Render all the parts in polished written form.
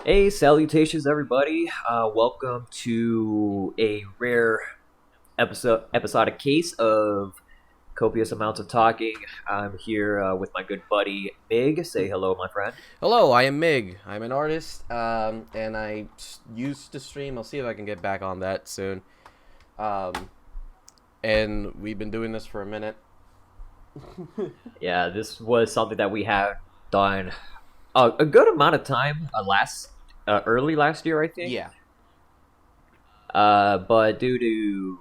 Hey, salutations, everybody. Welcome to a rare episodic case of copious amounts of talking. I'm here with my good buddy Mig. Say hello, my friend. Hello, I am Mig. I'm an artist, and used to stream. I'll see if I can get back on that soon. Um, and we've been doing this for a minute. Yeah, this was something that we have done a good amount of time early last year, I think. Yeah. But due to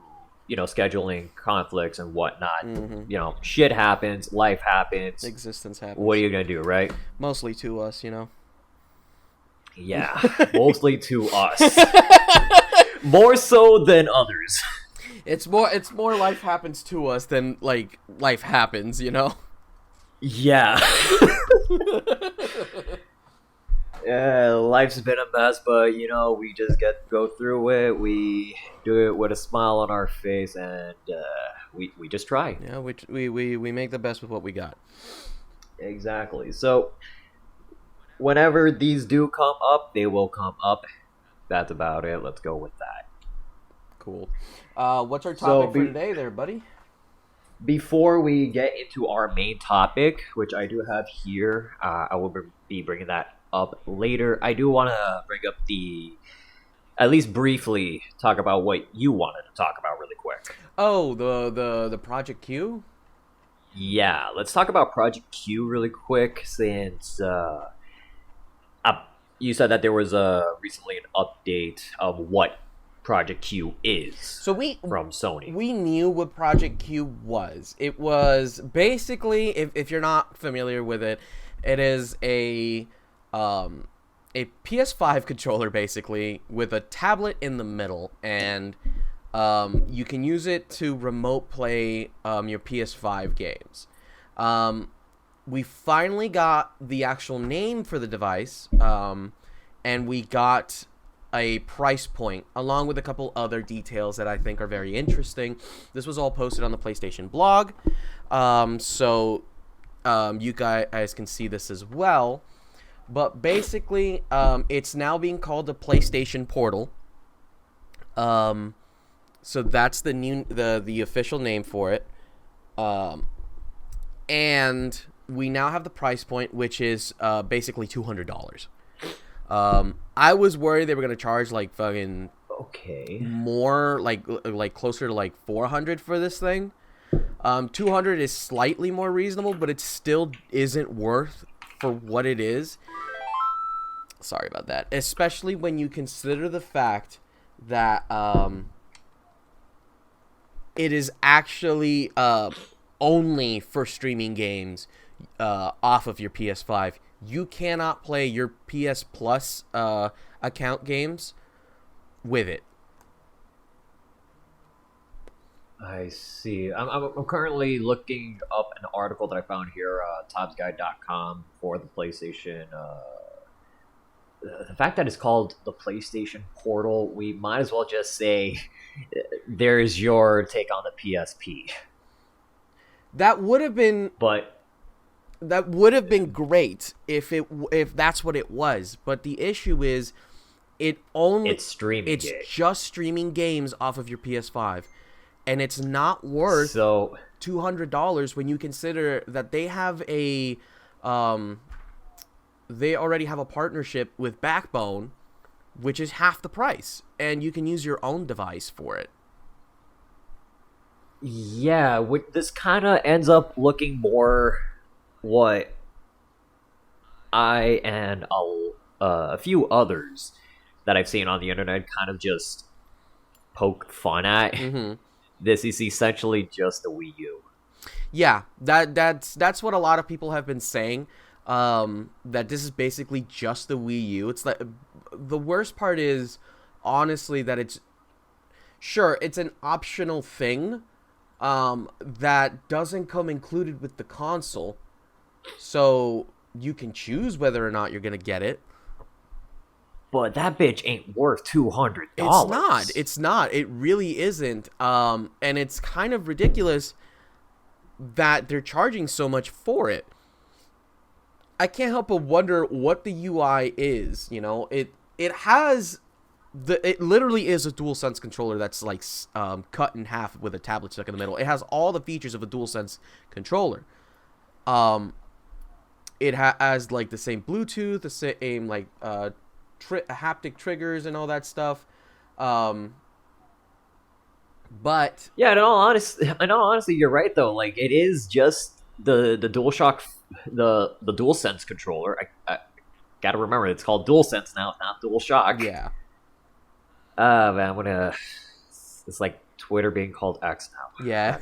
scheduling conflicts and whatnot, Mm-hmm. shit happens, life happens. Existence What are happens. you gonna do, right? Mostly to us. Yeah, mostly to us. More so than others. It's more life happens to us than like life happens. Yeah. Yeah, life's been a mess, but we just go through it. We do it with a smile on our face, and we just try. Yeah, we make the best with what we got. Exactly. So whenever these do come up, they will come up. That's about it. Let's go with that. Cool. What's our So topic for today there, buddy? before we get into our main topic, which I do have here, I will be bringing that up later. I do want to bring up at least briefly, talk about what you wanted to talk about really quick. Oh, the Project Q? Yeah, let's talk about Project Q really quick since uh, you said that there was recently an update of what Project Q is So from Sony. we knew what Project Q was. It was basically, if you're not familiar with it, it is a PS5 controller basically with a tablet in the middle, and you can use it to remote play your PS5 games. We finally got the actual name for the device, and we got a price point along with a couple other details that I think are very interesting. This was all posted on the PlayStation blog, so you guys can see this as well. But basically, it's now being called the PlayStation Portal. So that's the official name for it. And we now have the price point, which is basically $200. I was worried they were gonna charge like fucking Okay. more, like closer to like 400 for this thing. 200 is slightly more reasonable, but it still isn't worth for what it is. Sorry about that. Especially when you consider the fact that it is actually only for streaming games off of your PS5. You cannot play your PS Plus account games with it. I see. I'm currently looking up an article that I found here, topsguide.com, for the PlayStation. The fact that it's called the PlayStation Portal, we might as well just say there's your take on the PSP. That would have been But great if that's what it was. But the issue is, it's streaming. it's just streaming games off of your PS5, and it's not worth So $200 when you consider that they already have a partnership with Backbone, which is half the price, and you can use your own device for it. yeah, this kind of ends up looking more what I and a few others that I've seen on the internet kind of just poke fun at. Mm-hmm. This is essentially just a Wii U. Yeah, that's what a lot of people have been saying. That this is basically just the Wii U. It's like, the worst part is honestly that it's an optional thing that doesn't come included with the console, so you can choose whether or not you're gonna get it. But that bitch ain't worth It's $200. not. It's not. It really isn't. And it's kind of ridiculous that they're charging so much for it. I can't help but wonder what the UI is. You know, it has it literally is a DualSense controller that's like cut in half with a tablet stuck in the middle. It has all the features of a DualSense controller. It has like the same Bluetooth, the same like haptic triggers and all that stuff. But yeah, in all honesty, you're right though. Like it is just the DualShock, the DualSense controller. I gotta remember it's called DualSense now, not DualShock. yeah, Man, I'm gonna. It's like Twitter being called X now. yeah.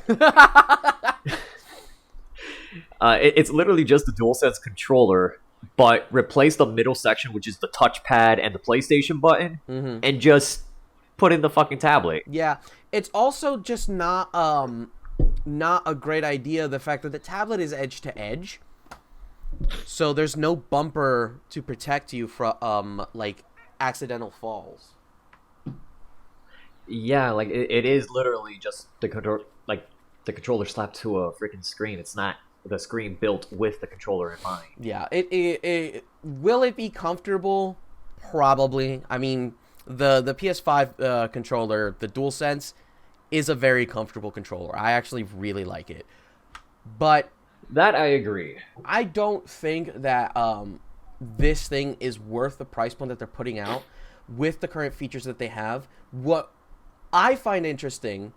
It's literally just the DualSense controller, but replace the middle section, which is the touchpad and the PlayStation button, and just put in the fucking tablet. Yeah, it's also just not a great idea. The fact that the tablet is edge to edge, so there's no bumper to protect you from like accidental falls. Yeah, like it is literally just the controller slapped to a freaking screen. It's not the screen built with the controller in mind. Yeah, it will it be comfortable? Probably. I mean, the PS5 controller, the DualSense, is a very comfortable controller. I actually really like it. But that I agree. I don't think that this thing is worth the price point that they're putting out with the current features that they have. What I find interesting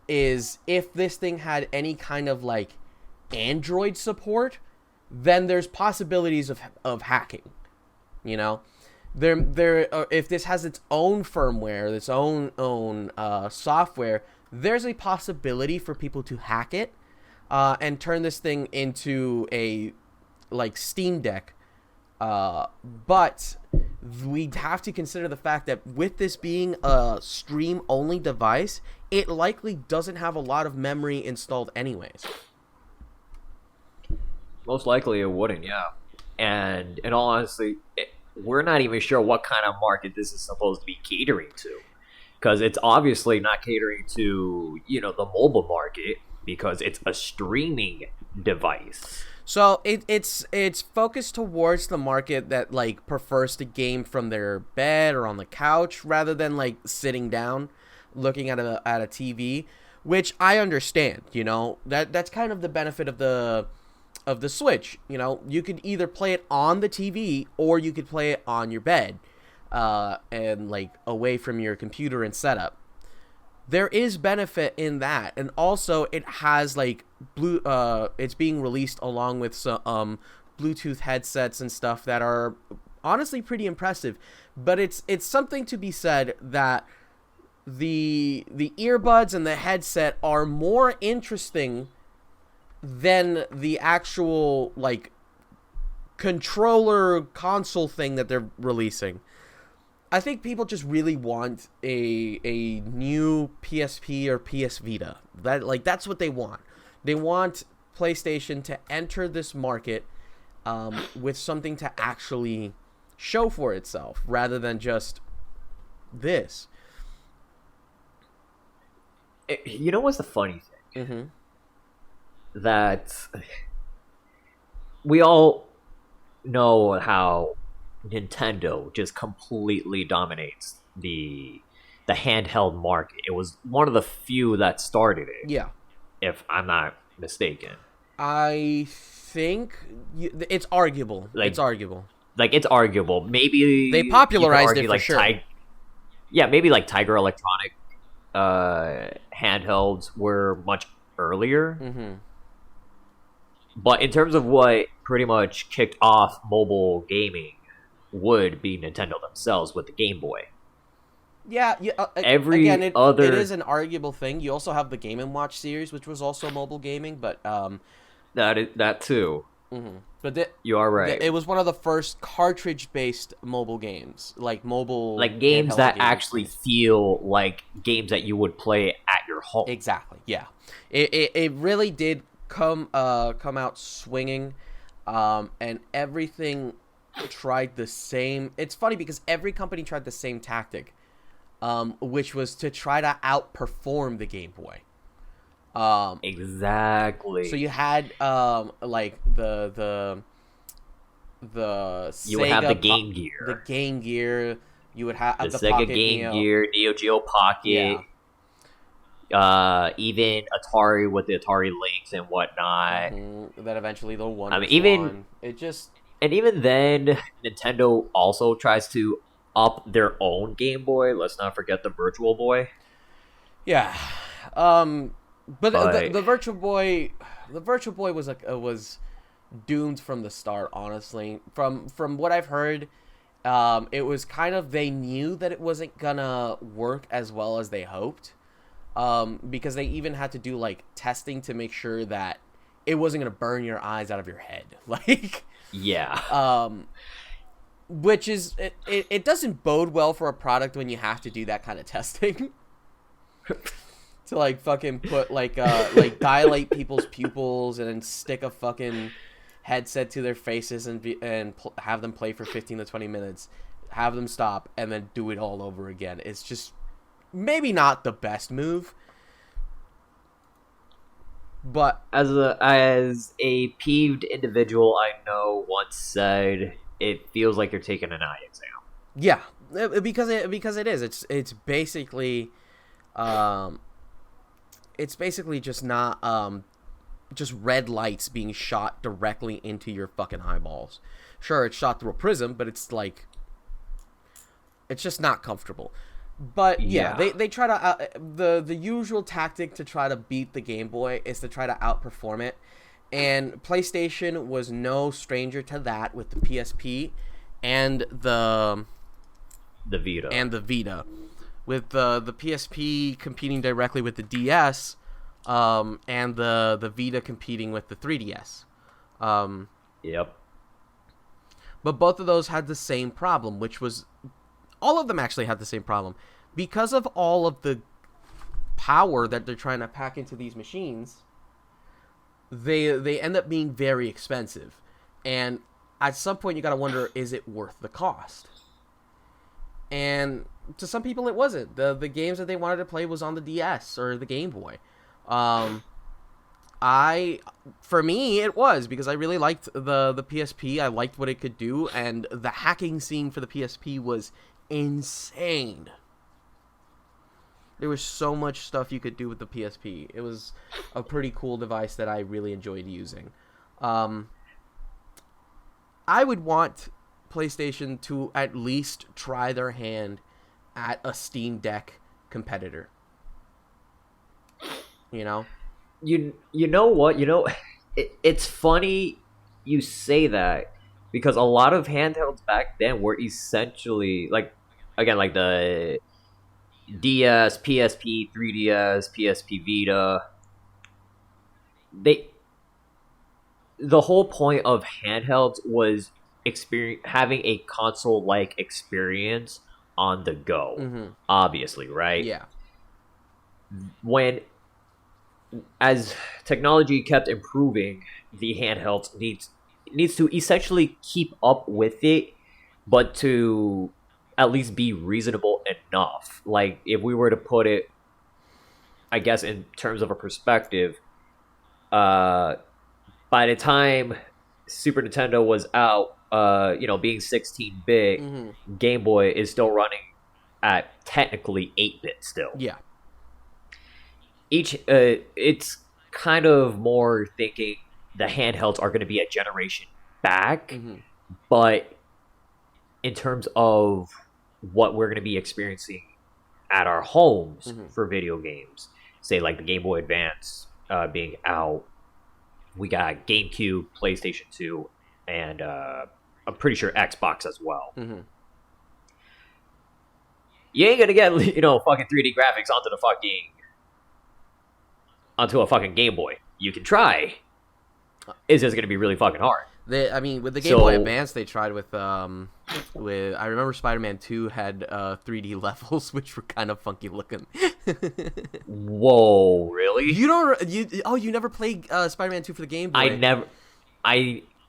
is if this thing had any kind of like Android support, then there's possibilities of hacking. You know, if this has its own firmware, its own software, there's a possibility for people to hack it and turn this thing into a like Steam Deck. But we have to consider the fact that with this being a stream-only device, it likely doesn't have a lot of memory installed anyways. Most likely it wouldn't, yeah. And in all honesty, we're not even sure what kind of market this is supposed to be catering to. Because it's obviously not catering to, the mobile market, because it's a streaming device. So it's focused towards the market that like prefers to game from their bed or on the couch rather than like sitting down looking at a TV, which I understand. That's kind of the benefit of the Switch. You could either play it on the TV or you could play it on your bed and like away from your computer and setup. There is benefit in that, and also it has like it's being released along with some Bluetooth headsets and stuff that are honestly pretty impressive. But it's something to be said that the earbuds and the headset are more interesting than the actual like controller console thing that they're releasing. I think people just really want a new PSP or PS Vita. That's what they want. They want PlayStation to enter this market with something to actually show for itself, rather than just this. You know what's the funny thing? Mm-hmm. That we all know how Nintendo just completely dominates the handheld market. It was one of the few that started it. Yeah. If I'm not mistaken. I think it's arguable. It's arguable. Like, it's arguable. Maybe they popularized it for like sure. Maybe like Tiger Electronic handhelds were much earlier. Mm-hmm. But in terms of what pretty much kicked off mobile gaming would be Nintendo themselves with the Game Boy. Yeah. It is an arguable thing. You also have the Game & Watch series, which was also mobile gaming, but that too. Mm-hmm. But you are right. It was one of the first cartridge-based mobile games, like games that actually feel like games that you would play at your home. Exactly. Yeah. It really did come out swinging, and everything tried the same. It's funny because every company tried the same tactic, which was to try to outperform the Game Boy. Exactly. So you had like the You would have the Game Gear. The Game Gear. You would have The the Sega Pocket Game Neo. Gear, Neo Geo Pocket. Yeah. Even Atari with the Atari Lynx and whatnot. That eventually the one. I mean, even then, Nintendo also tries to up their own Game Boy. Let's not forget the Virtual Boy. Yeah, but the Virtual Boy, was doomed from the start. Honestly, from what I've heard, it was kind of, they knew that it wasn't gonna work as well as they hoped, because they even had to do like testing to make sure that it wasn't gonna burn your eyes out of your head, like. Yeah. Which is it doesn't bode well for a product when you have to do that kind of testing. To like fucking put like dilate people's pupils and then stick a fucking headset to their faces and have them play for 15 to 20 minutes, have them stop, and then do it all over again. It's just maybe not the best move. But as a peeved individual I know once said, it feels like you're taking an eye exam. Yeah, because it is. It's basically just not just red lights being shot directly into your fucking eyeballs. Sure, it's shot through a prism, but it's like, it's just not comfortable. But yeah, they try to the usual tactic to try to beat the Game Boy is to try to outperform it, and PlayStation was no stranger to that with the PSP and the Vita. With the PSP competing directly with the DS, and the Vita competing with the 3DS. Yep. But both of those had the same problem, which was, all of them actually had the same problem. Because of all of the power that they're trying to pack into these machines, they end up being very expensive. And at some point you gotta wonder, is it worth the cost? And to some people it wasn't. The games that they wanted to play was on the DS or the Game Boy. For me it was, because I really liked the PSP. I liked what it could do, and the hacking scene for the PSP was insane. There was so much stuff you could do with the PSP. It was a pretty cool device that I really enjoyed using. I would want PlayStation to at least try their hand at a Steam Deck competitor. You know? You know what? It's funny you say that, because a lot of handhelds back then were essentially like the DS, PSP, 3DS, PSP Vita. The whole point of handhelds was having a console-like experience on the go. Obviously, right? Yeah. As technology kept improving, the handhelds needs to essentially keep up with it, but to at least be reasonable enough. Like, if we were to put it, I guess, in terms of a perspective, by the time Super Nintendo was out, being 16-bit, Game Boy is still running at technically 8-bit still. Yeah. It's kind of more thinking the handhelds are going to be a generation back, but in terms of what we're going to be experiencing at our homes for video games, say like the Game Boy Advance being out, we got GameCube, PlayStation 2, and I'm pretty sure Xbox as well. You ain't gonna get fucking 3D graphics onto a fucking Game Boy. You can try. It's just gonna be really fucking hard. With the Game Boy Advance, they tried with I remember Spider-Man 2 had 3D levels, which were kind of funky looking. Whoa, really? You never played Spider-Man 2 for the Game Boy?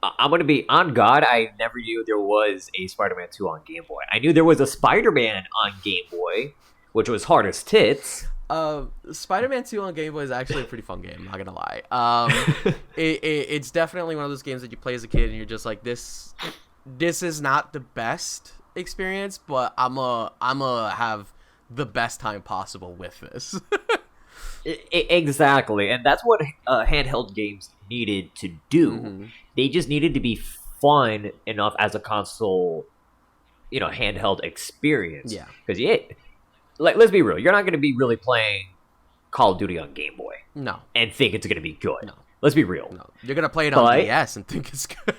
I'm gonna be on God. I never knew there was a Spider-Man 2 on Game Boy. I knew there was a Spider-Man on Game Boy, which was hard as tits. Spider-Man 2 on Game Boy is actually a pretty fun game, not gonna lie. It's definitely one of those games that you play as a kid and you're just like, this is not the best experience, but I'm have the best time possible with this. Exactly, and that's what handheld games needed to do. Mm-hmm. They just needed to be fun enough as a console, handheld experience. Yeah. Because let's be real, you're not going to be really playing Call of Duty on Game Boy. No. And think it's going to be good. No. Let's be real. No. You're gonna play it on DS and think it's good.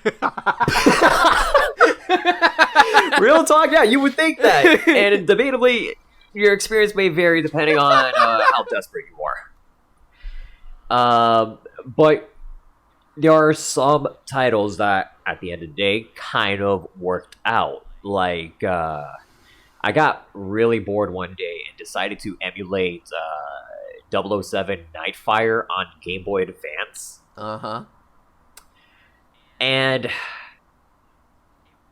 Real talk, yeah, you would think that. And debatably, your experience may vary depending on how desperate you are. But there are some titles that, at the end of the day, kind of worked out. Like, I got really bored one day and decided to emulate 007 Nightfire on Game Boy Advance. Uh-huh. And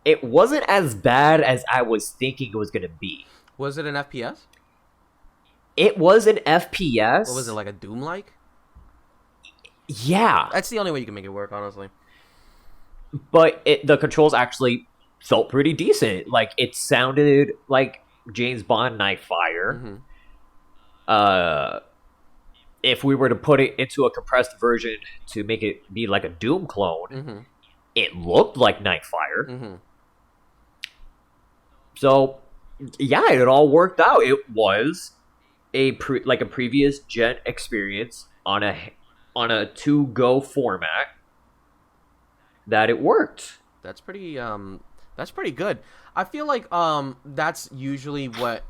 it wasn't as bad as I was thinking it was going to be. Was it an FPS? It was an FPS. What was it, like a Doom-like? Yeah. That's the only way you can make it work, honestly. But the controls actually felt pretty decent. Like, it sounded like James Bond Nightfire. Mm-hmm. If we were to put it into a compressed version to make it be like a Doom clone, Mm-hmm. it looked like Nightfire. Mm-hmm. So, yeah, it all worked out. It was a previous gen experience on a to-go format that it worked. That's pretty good. I feel like that's usually what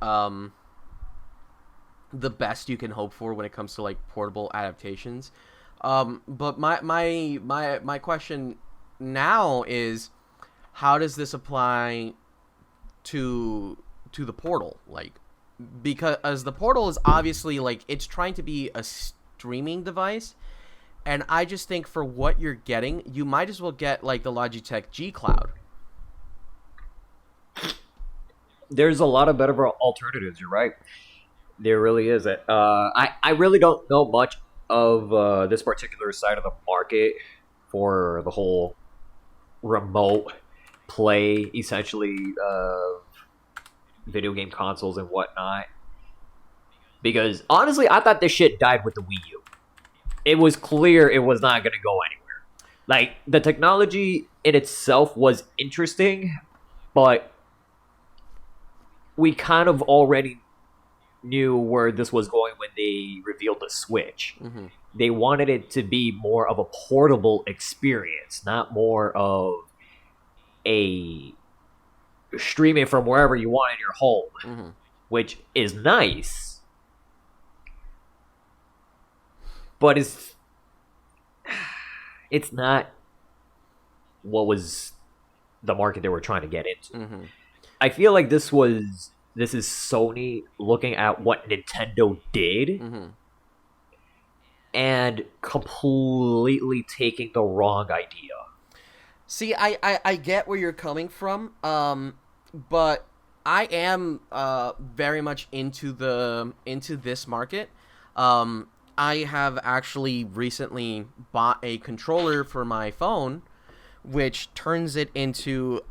the best you can hope for when it comes to like portable adaptations. But my question now is, how does this apply to the Portal? Like, because the Portal is obviously like, it's trying to be a streaming device, and I just think for what you're getting, you might as well get like the Logitech G Cloud. There's a lot of better alternatives. You're right. There really is. I really don't know much of this particular side of the market for the whole remote play, essentially, video game consoles and whatnot. Because, honestly, I thought this shit died with the Wii U. It was clear it was not going to go anywhere. Like, the technology in itself was interesting, but we kind of already knew where this was going when they revealed the Switch. Mm-hmm. They wanted it to be more of a portable experience, not more of a streaming from wherever you want in your home, Mm-hmm. which is nice. But it's not what was the market they were trying to get into. Mm-hmm. I feel like this is Sony looking at what Nintendo did Mm-hmm. and completely taking the wrong idea. See, I get where you're coming from, but I am very much into this market. I have actually recently bought a controller for my phone, which turns it into,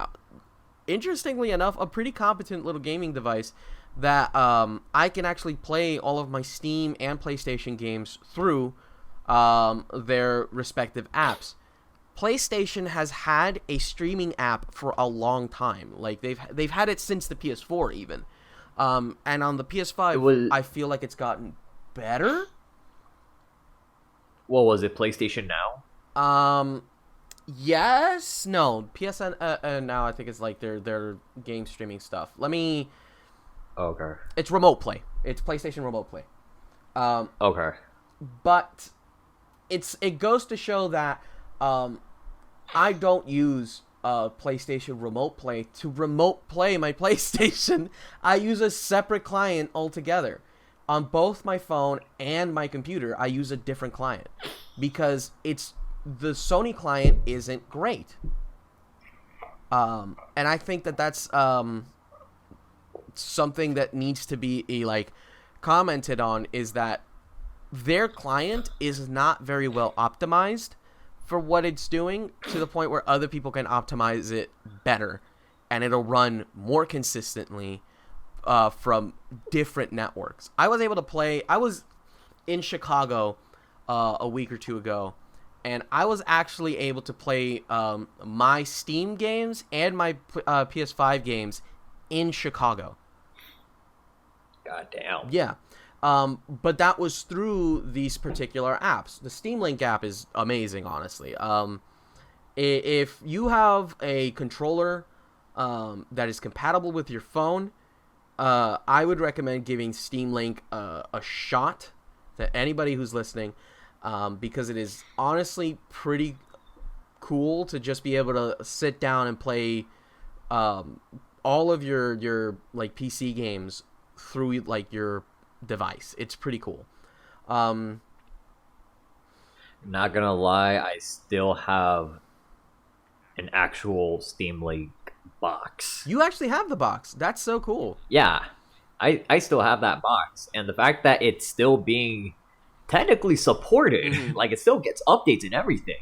interestingly enough, a pretty competent little gaming device that I can actually play all of my Steam and PlayStation games through their respective apps. PlayStation has had a streaming app for a long time. Like, they've had it since the PS4 even. And on the PS5, I feel like it's gotten better. What was it, PlayStation Now? Yes, no, PSN now I think it's like their game streaming stuff. Okay. It's remote play. It's PlayStation Remote Play. Okay. But it goes to show that I don't use PlayStation Remote Play to remote play my PlayStation. I use a separate client altogether. On both my phone and my computer, I use a different client because the Sony client isn't great. And I think that's something that needs to be commented on is that their client is not very well optimized for what it's doing, to the point where other people can optimize it better, and it'll run more consistently from different networks. I was able to play. I was in Chicago a week or two ago, and I was actually able to play my Steam games and my PS5 games in Chicago. God damn. Yeah. But that was through these particular apps. The Steam Link app is amazing, honestly. If you have a controller that is compatible with your phone, I would recommend giving Steam Link a shot to anybody who's listening, because it is honestly pretty cool to just be able to sit down and play all of your like PC games through like your device. It's pretty cool. Not gonna lie, I still have an actual Steam Link box. You actually have the box. That's so cool. Yeah, I still have that box, and the fact that it's still being technically supported, like it still gets updates and everything,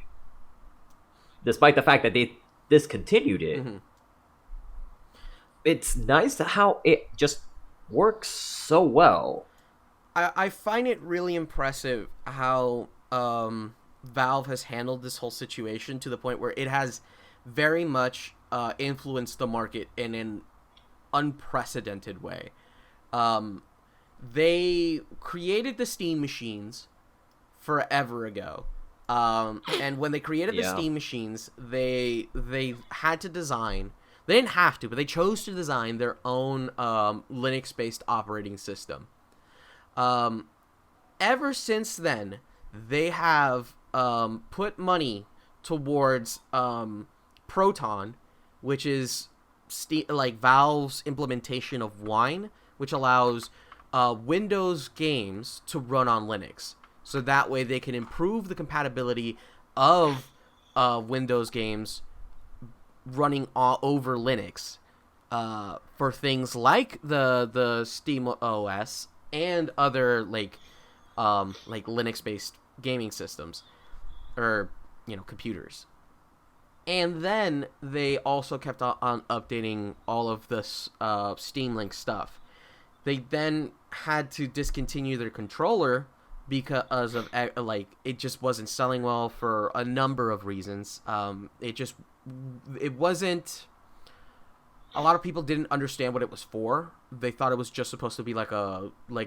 despite the fact that they discontinued it. It's nice how it just works so well. I find it really impressive how Valve has handled this whole situation, to the point where it has very much influenced the market in an unprecedented way. They created the Steam machines forever ago. And when they created the Steam machines, they had to design... They didn't have to, but they chose to design their own Linux-based operating system. Ever since then, they have put money towards Proton, which is like Valve's implementation of Wine, which allows Windows games to run on Linux. So that way they can improve the compatibility of Windows games running all over Linux for things like the Steam OS and other like Linux-based gaming systems, or computers. And then they also kept on updating all of this Steam Link stuff. They then had to discontinue their controller because of it just wasn't selling well for a number of reasons. It wasn't. A lot of people didn't understand what it was for. They thought it was just supposed to be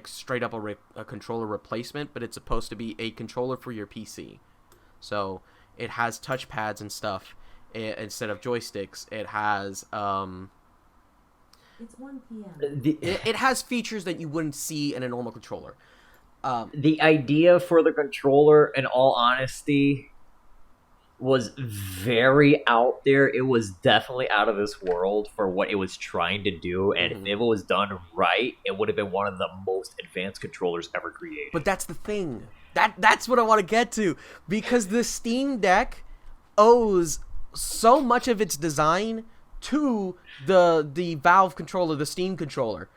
straight up a controller replacement, but it's supposed to be a controller for your PC. So it has touchpads and stuff instead of joysticks. It has It's 1 p.m. It has features that you wouldn't see in a normal controller. The idea for the controller, in all honesty, was very out there. It was definitely out of this world for what it was trying to do, and if it was done right, it would have been one of the most advanced controllers ever created. But that's the thing. That's what I want to get to, because the Steam Deck owes so much of its design to the Valve controller, the Steam controller.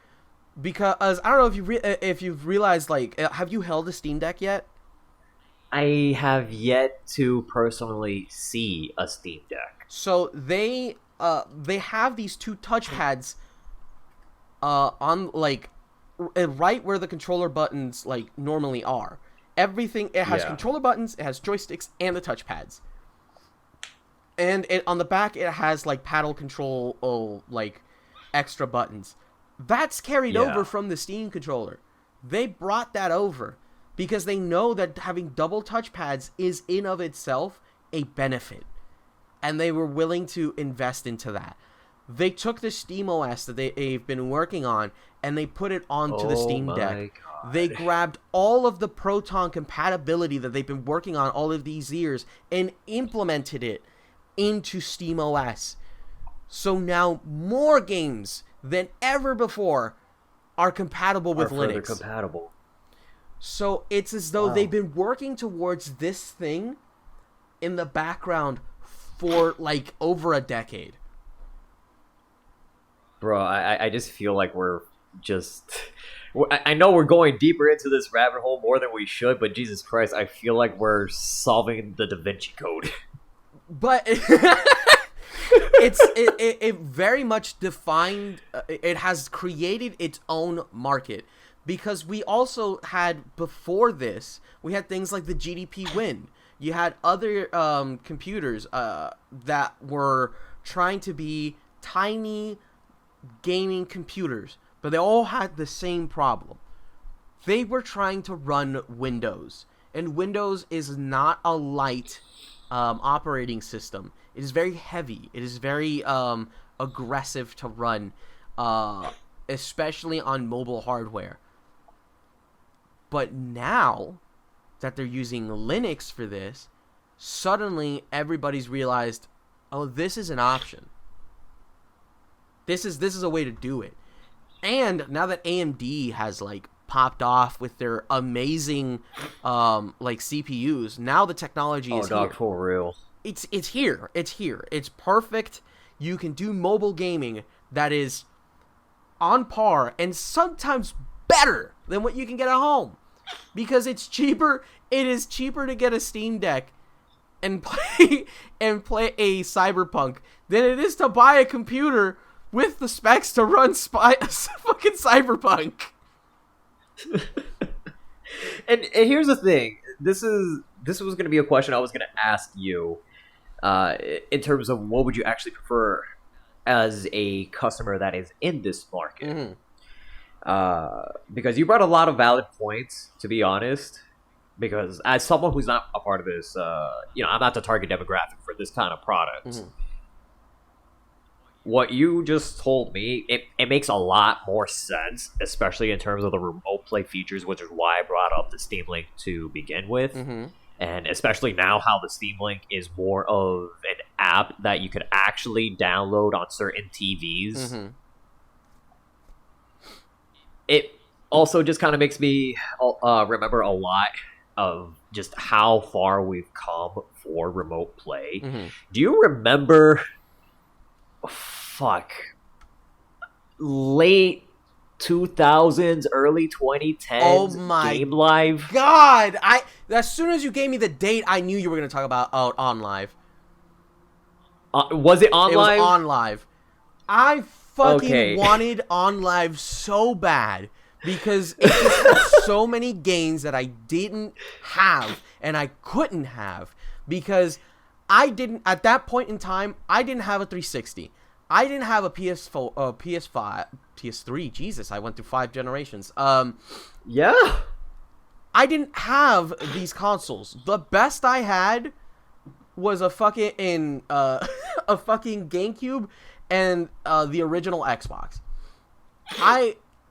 Because I don't know if you've realized, have you held a Steam Deck yet? I have yet to personally see a Steam Deck. So they have these two touchpads on right where the controller buttons normally are. Everything, it has controller buttons, it has joysticks, and the touchpads. And on the back it has paddle control, extra buttons. That's carried over from the Steam controller. They brought that over because they know that having double touchpads is in of itself a benefit. And they were willing to invest into that. They took the Steam OS that they've been working on and they put it onto the Steam Deck. God. They grabbed all of the Proton compatibility that they've been working on all of these years and implemented it into Steam OS. So now more games than ever before are compatible with Linux. Compatible. So it's as though they've been working towards this thing in the background for over a decade. Bro, I just feel like we're just I know we're going deeper into this rabbit hole more than we should, but Jesus Christ, I feel like we're solving the Da Vinci Code. But it very much defined. It has created its own market, because we also had, before this, we had things like the GDP Win. You had other computers that were trying to be tiny gaming computers, but they all had the same problem. They were trying to run Windows, and Windows is not a light operating system. It is very heavy. It is very aggressive to run, especially on mobile hardware. But now that they're using Linux for this, suddenly everybody's realized, oh, this is an option. This is a way to do it. And now that AMD has like popped off with their amazing like CPUs, now the technology is here. For real. It's here. It's here. It's perfect. You can do mobile gaming that is on par and sometimes better than what you can get at home, because it's cheaper. It is cheaper to get a Steam Deck and play a Cyberpunk than it is to buy a computer with the specs to run fucking Cyberpunk. And here's the thing. This was going to be a question I was going to ask you. In terms of what would you actually prefer as a customer that is in this market? Because you brought a lot of valid points, to be honest. Because as someone who's not a part of this, I'm not the target demographic for this kind of product. What you just told me, it makes a lot more sense, especially in terms of the remote play features, which is why I brought up the Steam Link to begin with. And especially now how the Steam Link is more of an app that you could actually download on certain TVs. It also just kind of makes me remember a lot of just how far we've come for remote play. Do you remember... late 2000s, early 2010s Game Live? God, as soon as you gave me the date, I knew you were going to talk about On Live. Was it On Live? It was On Live. I fucking wanted On Live so bad because it just had so many games that I didn't have and I couldn't have because at that point in time, I didn't have a 360. I didn't have a PS4, PS5, PS3. Jesus, I went through 5 generations. Yeah. I didn't have these consoles. The best I had was a fucking GameCube and the original Xbox.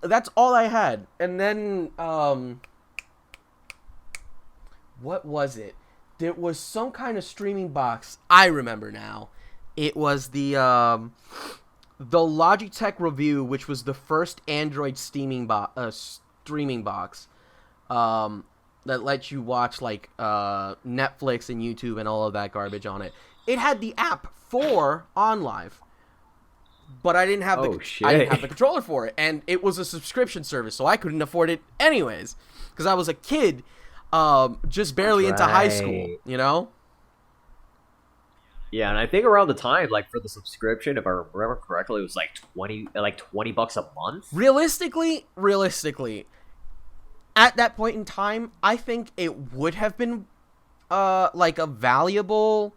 That's all I had. And then what was it? There was some kind of streaming box. I remember now. It was the Logitech Review, which was the first Android streaming box that lets you watch like Netflix and YouTube and all of that garbage on it. It had the app for OnLive, but I didn't have I didn't have the controller for it, and it was a subscription service, so I couldn't afford it anyways because I was a kid, just barely into high school, you know. Yeah, and I think around the time, like for the subscription, if I remember correctly, it was like $20 a month. Realistically, at that point in time, I think it would have been like a valuable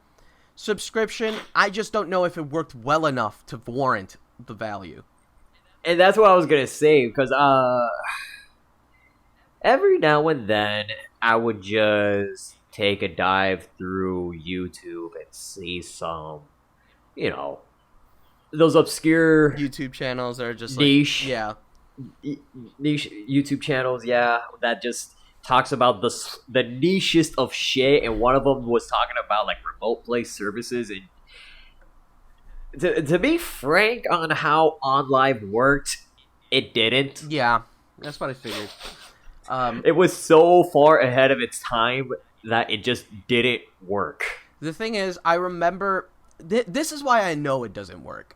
subscription. I just don't know if it worked well enough to warrant the value. And that's what I was gonna say, because every now and then I would just take a dive through YouTube and see some, those obscure YouTube channels are just niche, niche YouTube channels, that just talks about the nichest of shit. And one of them was talking about like remote play services. And to be frank on how OnLive worked, it didn't. Yeah, that's what I figured. It was so far ahead of its time that it just didn't work. The thing is, I remember... this is why I know it doesn't work.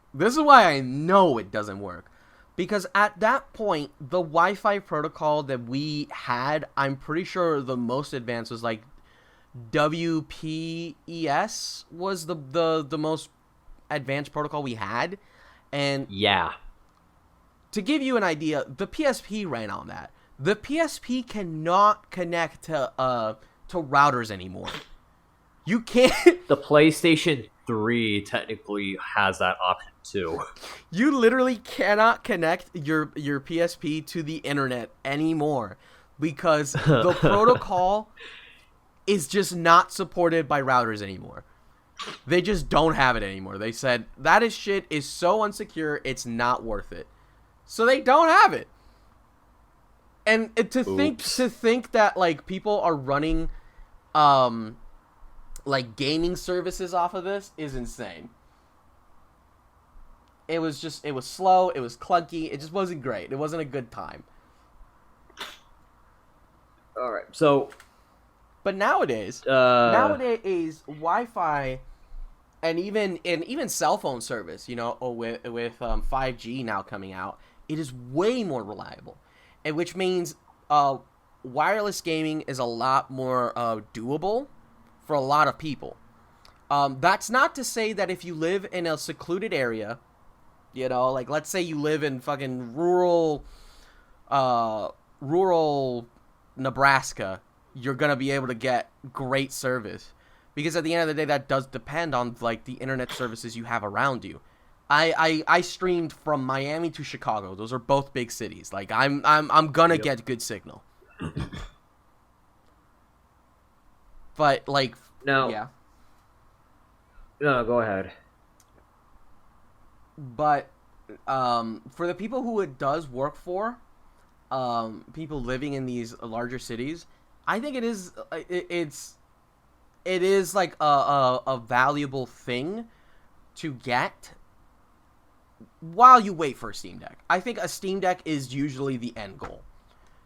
Because at that point, the Wi-Fi protocol that we had, I'm pretty sure the most advanced was like WPES was the most advanced protocol we had. And Yeah. to give you an idea, the PSP ran on that. The PSP cannot connect to routers anymore. You can't. The PlayStation 3 technically has that option too. You literally cannot connect your PSP to the internet anymore because the protocol is just not supported by routers anymore. They just don't have it anymore. They said that shit is so unsecure, it's not worth it. So they don't have it. And to think that like people are running like gaming services off of this is insane. It was slow, it was clunky, it just wasn't great. It wasn't a good time. All right. So, but nowadays Wi-Fi and even cell phone service, with 5G now coming out, it is way more reliable. And which means wireless gaming is a lot more doable for a lot of people. That's not to say that if you live in a secluded area, like let's say you live in fucking rural Nebraska, you're gonna be able to get great service. Because at the end of the day, that does depend on like the internet services you have around you. I streamed from Miami to Chicago. Those are both big cities. Like I'm gonna get good signal. But like no. Yeah. No, go ahead. But for the people who it does work for, people living in these larger cities, I think it is like a valuable thing to get while you wait for a Steam Deck. I think a Steam Deck is usually the end goal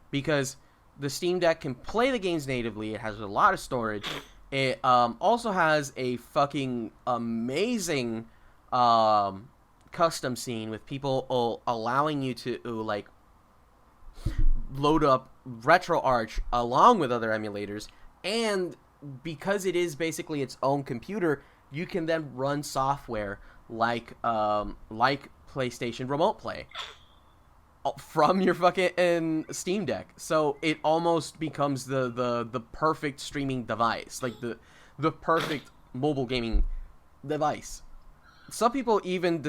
because the Steam Deck can play the games natively. It has a lot of storage. It also has a fucking amazing custom scene with people allowing you to like load up RetroArch along with other emulators, and because it is basically its own computer, you can then run software like PlayStation Remote Play from your fucking Steam Deck. So it almost becomes the perfect streaming device, like the perfect mobile gaming device. Some people even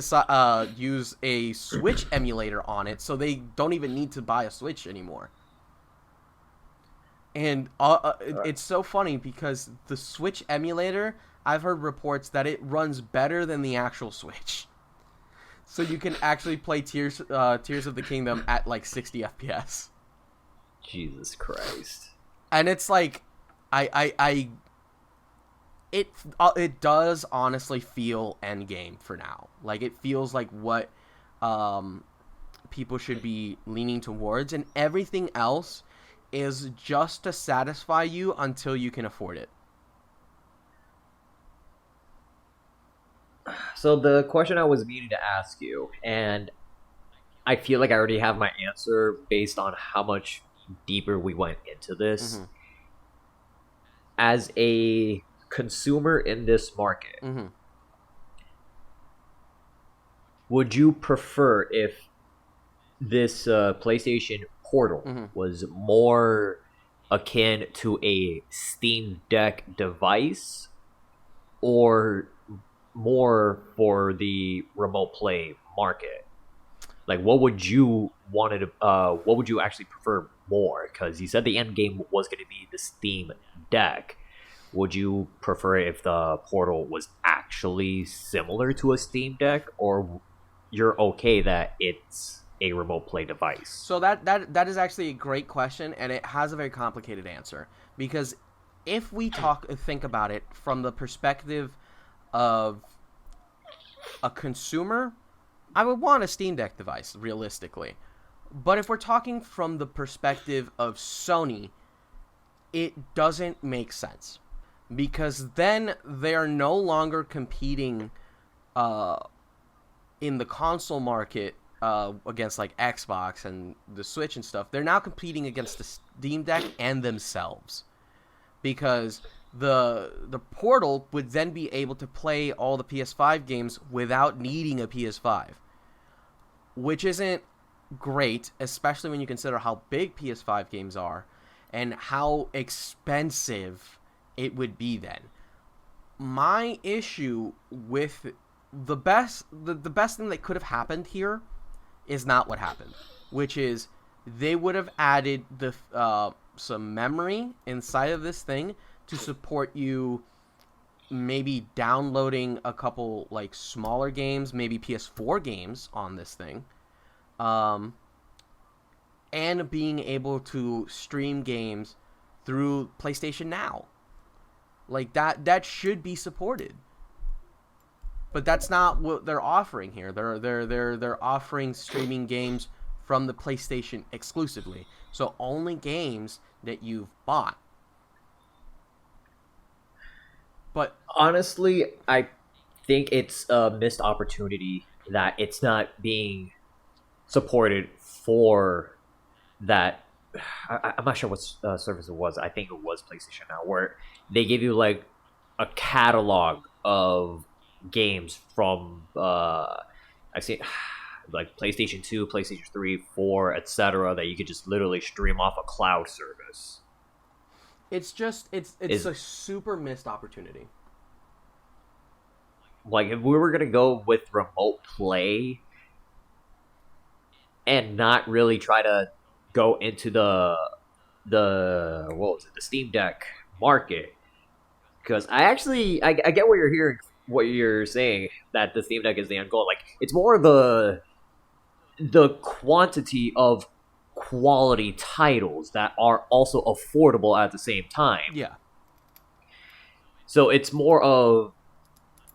use a Switch emulator on it, so they don't even need to buy a Switch anymore. And it's so funny because the Switch emulator, I've heard reports that it runs better than the actual Switch. So you can actually play Tears of the Kingdom at like 60 FPS. Jesus Christ. And it's like, it does honestly feel endgame for now. Like it feels like what people should be leaning towards, and everything else is just to satisfy you until you can afford it. So the question I was meaning to ask you, and I feel like I already have my answer based on how much deeper we went into this. Mm-hmm. As a consumer in this market, mm-hmm. would you prefer if this PlayStation Portal mm-hmm. was more akin to a Steam Deck device, or more for the remote play market? Like, what would you what would you actually prefer more? Because you said the end game was going to be the Steam Deck. Would you prefer it if the Portal was actually similar to a Steam Deck, or you're okay that it's a remote play device? So that is actually a great question, and it has a very complicated answer. Because if we think about it from the perspective of a consumer, I would want a Steam Deck device, realistically. But if we're talking from the perspective of Sony, it doesn't make sense. Because then they are no longer competing in the console market against like Xbox and the Switch and stuff, they're now competing against the Steam Deck and themselves, because the Portal would then be able to play all the PS5 games without needing a PS5, which isn't great, especially when you consider how big PS5 games are and how expensive it would be then. My issue with the best thing that could have happened here is not what happened, which is they would have added the some memory inside of this thing to support you maybe downloading a couple like smaller games, maybe PS4 games on this thing, and being able to stream games through PlayStation Now. Like that should be supported. But that's not what they're offering here. They're offering streaming games from the PlayStation exclusively. So only games that you've bought. But honestly, I think it's a missed opportunity that it's not being supported for that. I'm not sure what service it was. I think it was PlayStation Now, where they give you like a catalog of games from I see like PlayStation 2, PlayStation 3, 4, etc. that you could just literally stream off a cloud service. It's a super missed opportunity. Like if we were gonna go with remote play and not really try to go into the what was it, the Steam Deck market, because I get what you're hearing, what you're saying, that the Steam Deck is the end goal. Like it's more the quantity of quality titles that are also affordable at the same time. Yeah. So it's more of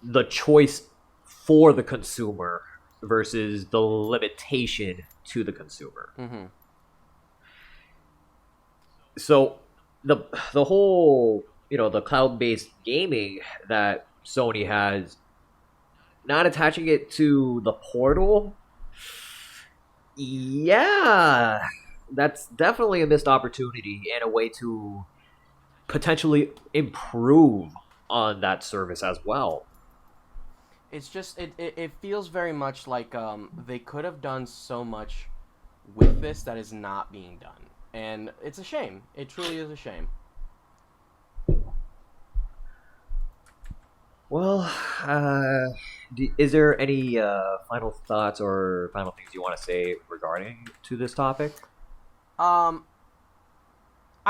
the choice for the consumer versus the limitation to the consumer. Mm-hmm. So the whole, the cloud-based gaming that Sony has, not attaching it to the Portal, yeah, that's definitely a missed opportunity and a way to potentially improve on that service as well. It's just it feels very much like they could have done so much with this that is not being done. And it's a shame. It truly is a shame. Well, is there any final thoughts or final things you want to say regarding to this topic? I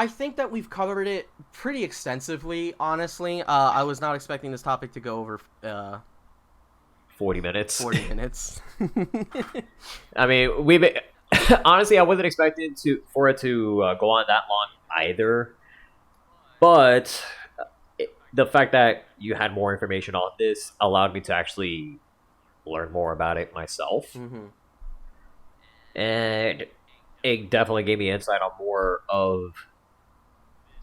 think that we've covered it pretty extensively, honestly. I was not expecting this topic to go over 40 minutes. 40 minutes. I mean, we've honestly, I wasn't expecting for it to go on that long either. But the fact that you had more information on this allowed me to actually learn more about it myself. Mm-hmm. And it definitely gave me insight on more of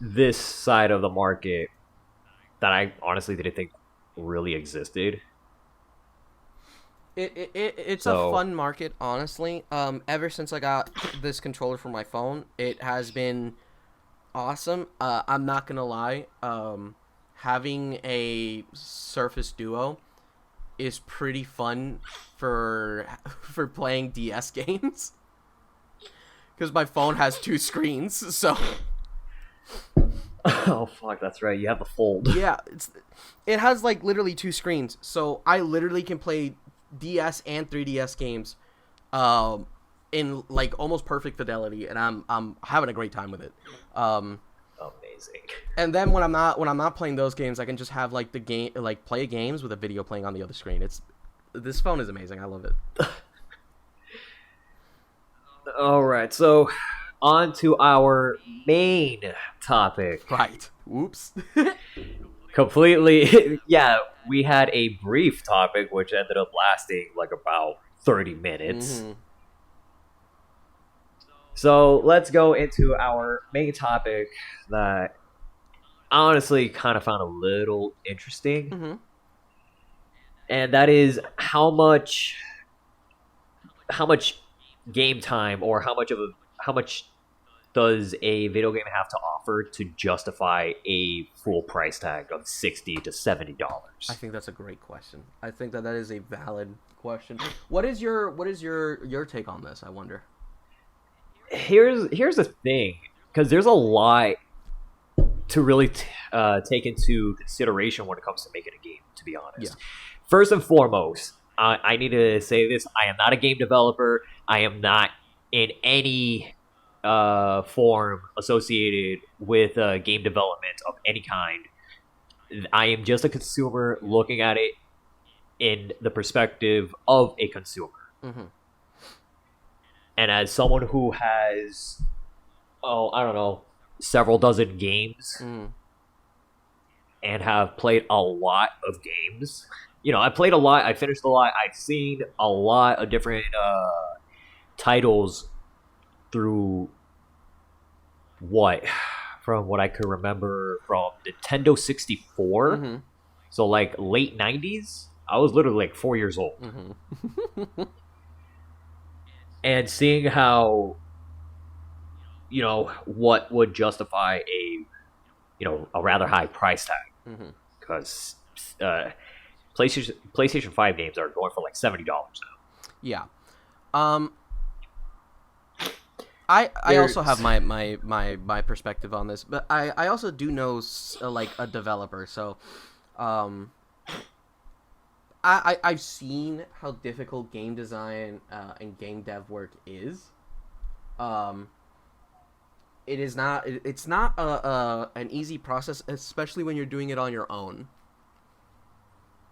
this side of the market that I honestly didn't think really existed. It's a fun market, honestly. Ever since I got this controller for my phone, it has been awesome. I'm not gonna lie. Having a Surface Duo is pretty fun for playing DS games, because my phone has 2 screens. So. Oh fuck, that's right. You have the Fold. Yeah, it has like literally 2 screens, so I literally can play DS and 3DS games in like almost perfect fidelity, and I'm having a great time with it. Amazing. And then when I'm not playing those games, I can just have like play games with a video playing on the other screen. This phone is amazing. I love it. All right, so on to our main topic. Right. Whoops. Completely. Yeah, we had a brief topic which ended up lasting like about 30 minutes. Mm-hmm. So let's go into our main topic that I honestly kind of found a little interesting. Mm-hmm. And that is how much how much game time or how much does a video game have to offer to justify a full price tag of $60 to $70? I think that's a great question. I think that is a valid question. What is your take on this? I wonder. Here's the thing, because there's a lot to really take into consideration when it comes to making a game. To be honest, Yeah. first and foremost, I need to say this: I am not a game developer. I am not in any form associated with game development of any kind. I am just a consumer looking at it in the perspective of a consumer. Mm-hmm. And as someone who has, oh, I don't know, several dozen games Mm. and have played a lot of games, I played a lot, I finished a lot, I've seen a lot of different titles through what? From what I could remember from Nintendo 64. Mm-hmm. So, like, late 90s. I was literally like 4 years old. Mm-hmm. And seeing how, what would justify a rather high price tag. Mm-hmm. Because PlayStation 5 games are going for like $70 now. Yeah. I also have my perspective on this, but I also do know like a developer, so I've seen how difficult game design and game dev work is. It's not an easy process, especially when you're doing it on your own.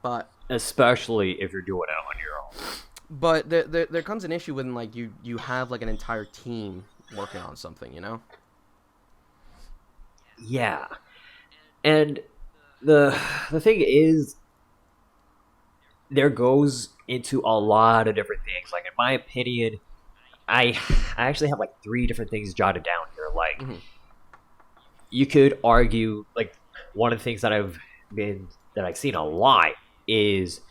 But Especially if you're doing it on your own. But there comes an issue when like you have like an entire team working on something, Yeah. And the thing is, there goes into a lot of different things. Like, in my opinion, I actually have like 3 different things jotted down here. Like, Mm-hmm. you could argue, like, one of the things that I've seen a lot is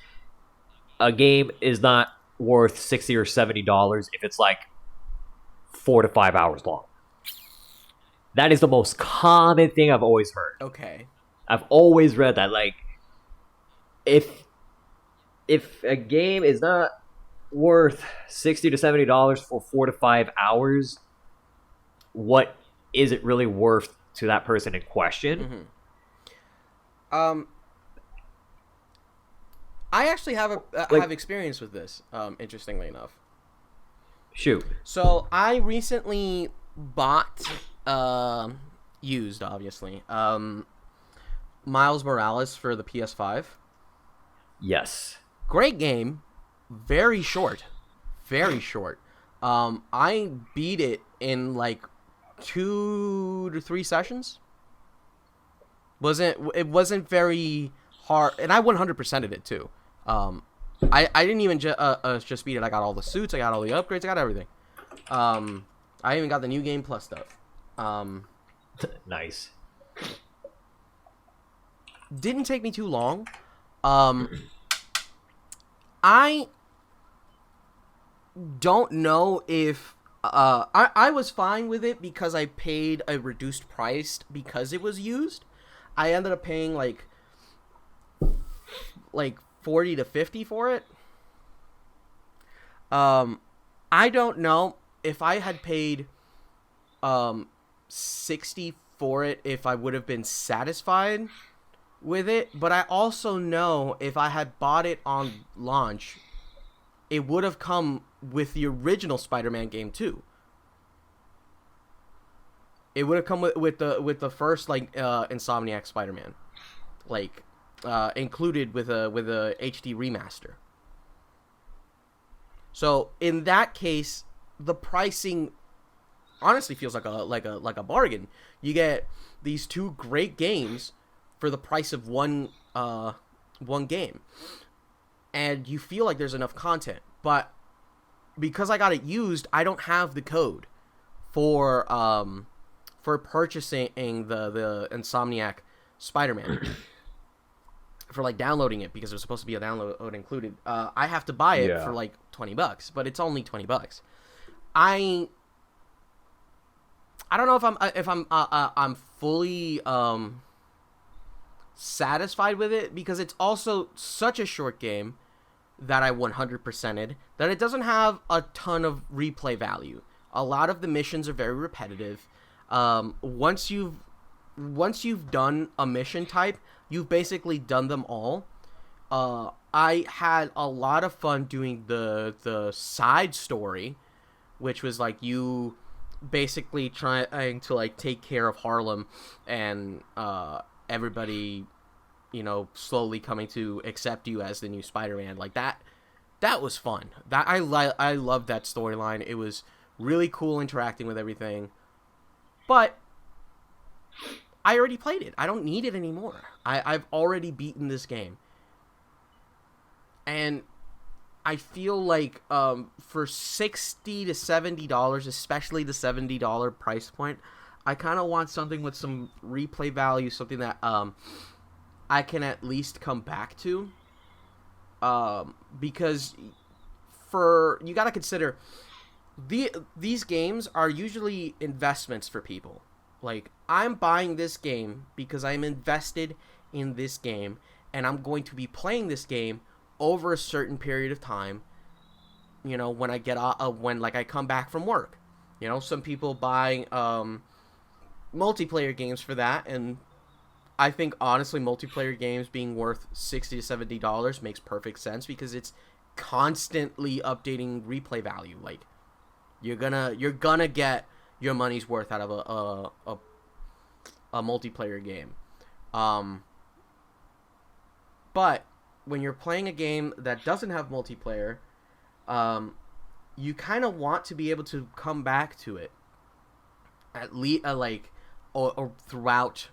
a game is not worth $60 or $70 if it's like 4 to 5 hours long. That is the most common thing I've always heard. Okay. I've always read that. Like, if a game is not worth $60 to $70 for 4 to 5 hours, what is it really worth to that person in question? Mm-hmm. I actually have have experience with this. Interestingly enough. Shoot. So I recently bought, used obviously, Miles Morales for the PS5. Yes. Great game, very short, very short. I beat it in like 2 to 3 sessions. It wasn't very hard, and I 100%ed it too. I didn't even just beat it. I got all the suits, I got all the upgrades, I got everything. I even got the new game plus stuff. Nice. Didn't take me too long. I don't know if I was fine with it because I paid a reduced price because it was used. I ended up paying like 40 to 50 for it. I don't know if I had paid 60 for it if I would have been satisfied with it, but I also know if I had bought it on launch, it would have come with the original Spider-Man game too. It would have come with the first like Insomniac Spider-Man, like included with a HD remaster. So in that case, the pricing honestly feels like a bargain. You get these 2 great games for the price of one game, and you feel like there's enough content. But because I got it used, I don't have the code for purchasing the Insomniac Spider-Man. for like downloading it because it was supposed to be a download included. I have to buy it for like $20, but it's only $20. I don't know if I'm fully satisfied with it because it's also such a short game that I 100%ed that it doesn't have a ton of replay value. A lot of the missions are very repetitive. Once you've done a mission type, you've basically done them all. I had a lot of fun doing the side story, which was like you basically trying to like take care of Harlem and everybody, you know, slowly coming to accept you as the new Spider-Man. Like that was fun. That I loved that storyline. It was really cool interacting with everything. But I already played it. I don't need it anymore. I've already beaten this game. And I feel like for $60 to $70, especially the $70 price point, I kind of want something with some replay value, something that I can at least come back to. Because you got to consider these games are usually investments for people. Like, I'm buying this game because I'm invested in this game, and I'm going to be playing this game over a certain period of time. You know, when I get when like I come back from work. You know, some people buy multiplayer games for that, and I think honestly, multiplayer games being worth $60 to $70 makes perfect sense because it's constantly updating replay value. Like, you're gonna get your money's worth out of a multiplayer game. But when you're playing a game that doesn't have multiplayer, you kind of want to be able to come back to it at least or throughout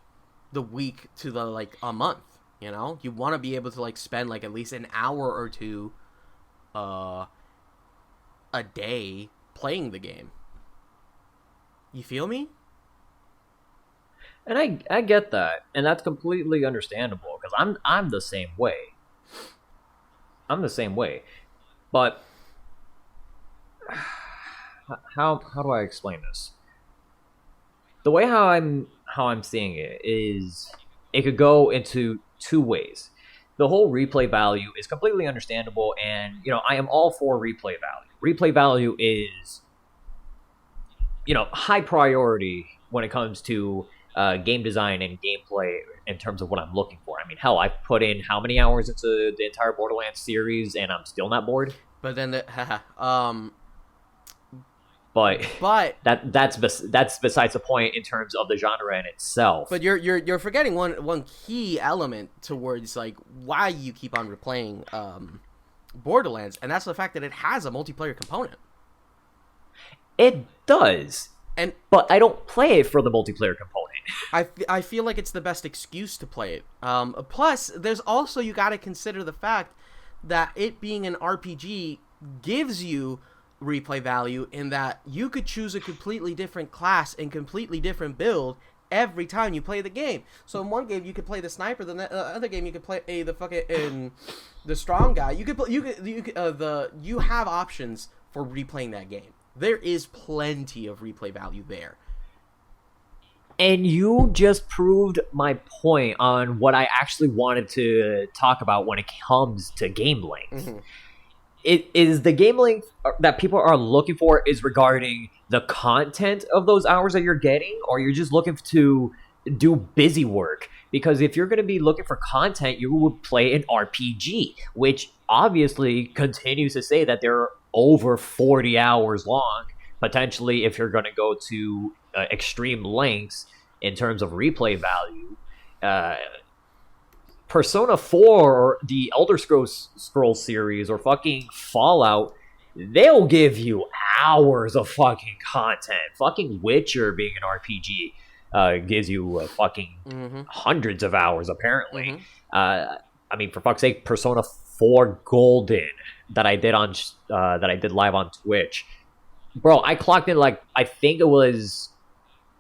the week to the like a month. You know, you want to be able to like spend like at least an hour or two a day playing the game. You feel me? And I get that, and that's completely understandable because I'm the same way. I'm the same way, but how do I explain this? The way how I'm seeing it is it could go into two ways. The whole replay value is completely understandable, and you know I am all for replay value. Replay value is, you know, high priority when it comes to game design and gameplay in terms of what I'm looking for. I mean, hell, I've put in how many hours into the entire Borderlands series, and I'm still not bored. But then But that's besides the point in terms of the genre in itself. But you're forgetting one key element towards like why you keep on replaying Borderlands, and that's the fact that it has a multiplayer component. It does, but I don't play it for the multiplayer component. I feel like it's the best excuse to play it. Plus, there's also you got to consider the fact that it being an RPG gives you replay value in that you could choose a completely different class and completely different build every time you play the game. So in one game you could play the sniper, the other game you could play the strong guy. You have options for replaying that game. There is plenty of replay value there. And you just proved my point on what I actually wanted to talk about when it comes to game length. Mm-hmm. It is the game length that people are looking for is regarding the content of those hours that you're getting, or you're just looking to do busy work. Because if you're going to be looking for content, you would play an RPG, which obviously continues to say that they're over 40 hours long, potentially if you're going to go to extreme lengths in terms of replay value. Persona 4 or the Elder Scrolls series or fucking Fallout, they'll give you hours of fucking content. Fucking Witcher being an RPG gives you fucking hundreds of hours, apparently. I mean, for fuck's sake, Persona 4 Golden that I did live on Twitch. Bro, I clocked in like, I think it was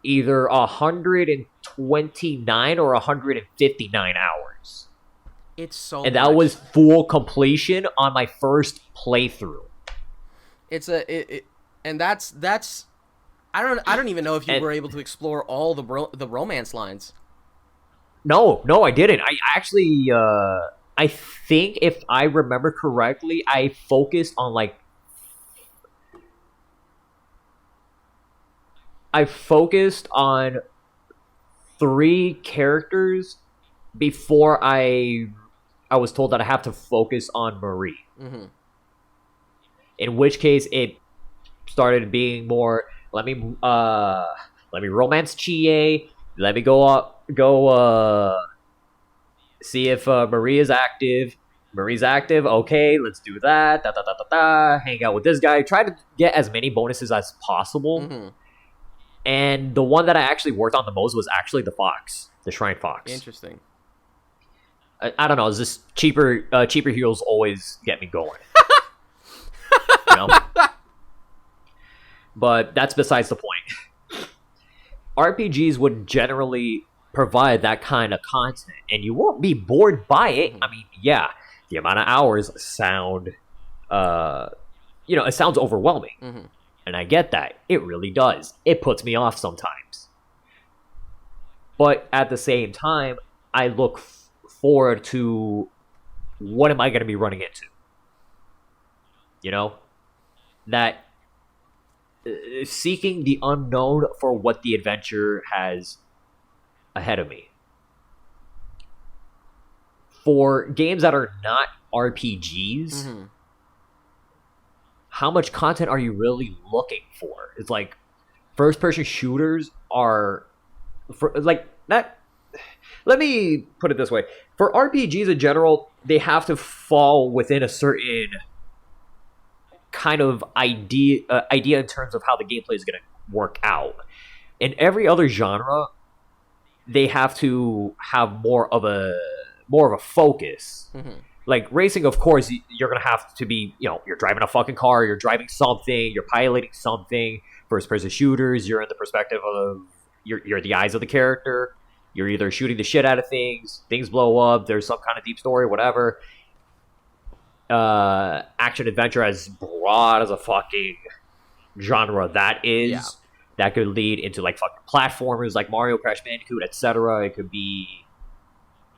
either 129 or 159 hours. It's so and much. that was full completion on my first playthrough. And that's I don't even know if you And were able to explore all the romance lines. no, I didn't. I actually, I think if I remember correctly, I focused on three characters before I was told that I have to focus on Marie. Mm-hmm. In which case, it started being more. Let me romance Chie. Let me go see if Marie is active. Marie's active. Okay, let's do that. Da da da da da. Hang out with this guy. Try to get as many bonuses as possible. Mm-hmm. And the one that I actually worked on the most was actually the fox, the shrine fox. Interesting. I don't know. Is this cheaper heroes always get me going? You know? But that's besides the point. RPGs would generally provide that kind of content, and you won't be bored by it. I mean, yeah, the amount of hours sound, it sounds overwhelming. Mm-hmm. And I get that. It really does. It puts me off sometimes. But at the same time, I look forward to what am I going to be running into? You know? That seeking the unknown for what the adventure has ahead of me. For games that are not RPGs, Mm-hmm. how much content are you really looking for? It's like first-person shooters are like that. Let me put it this way: for RPGs in general, they have to fall within a certain kind of idea in terms of how the gameplay is going to work out. In every other genre, they have to have more of a focus. Mm-hmm. Like racing, of course, you're gonna have to be, you're driving a fucking car, you're driving something, you're piloting something. First-person shooters, you're in the perspective of you're the eyes of the character. You're either shooting the shit out of things blow up, there's some kind of deep story, whatever. Action adventure, as broad as a fucking genre that is, Yeah. that could lead into like fucking platformers like Mario, Crash Bandicoot, etc. It could be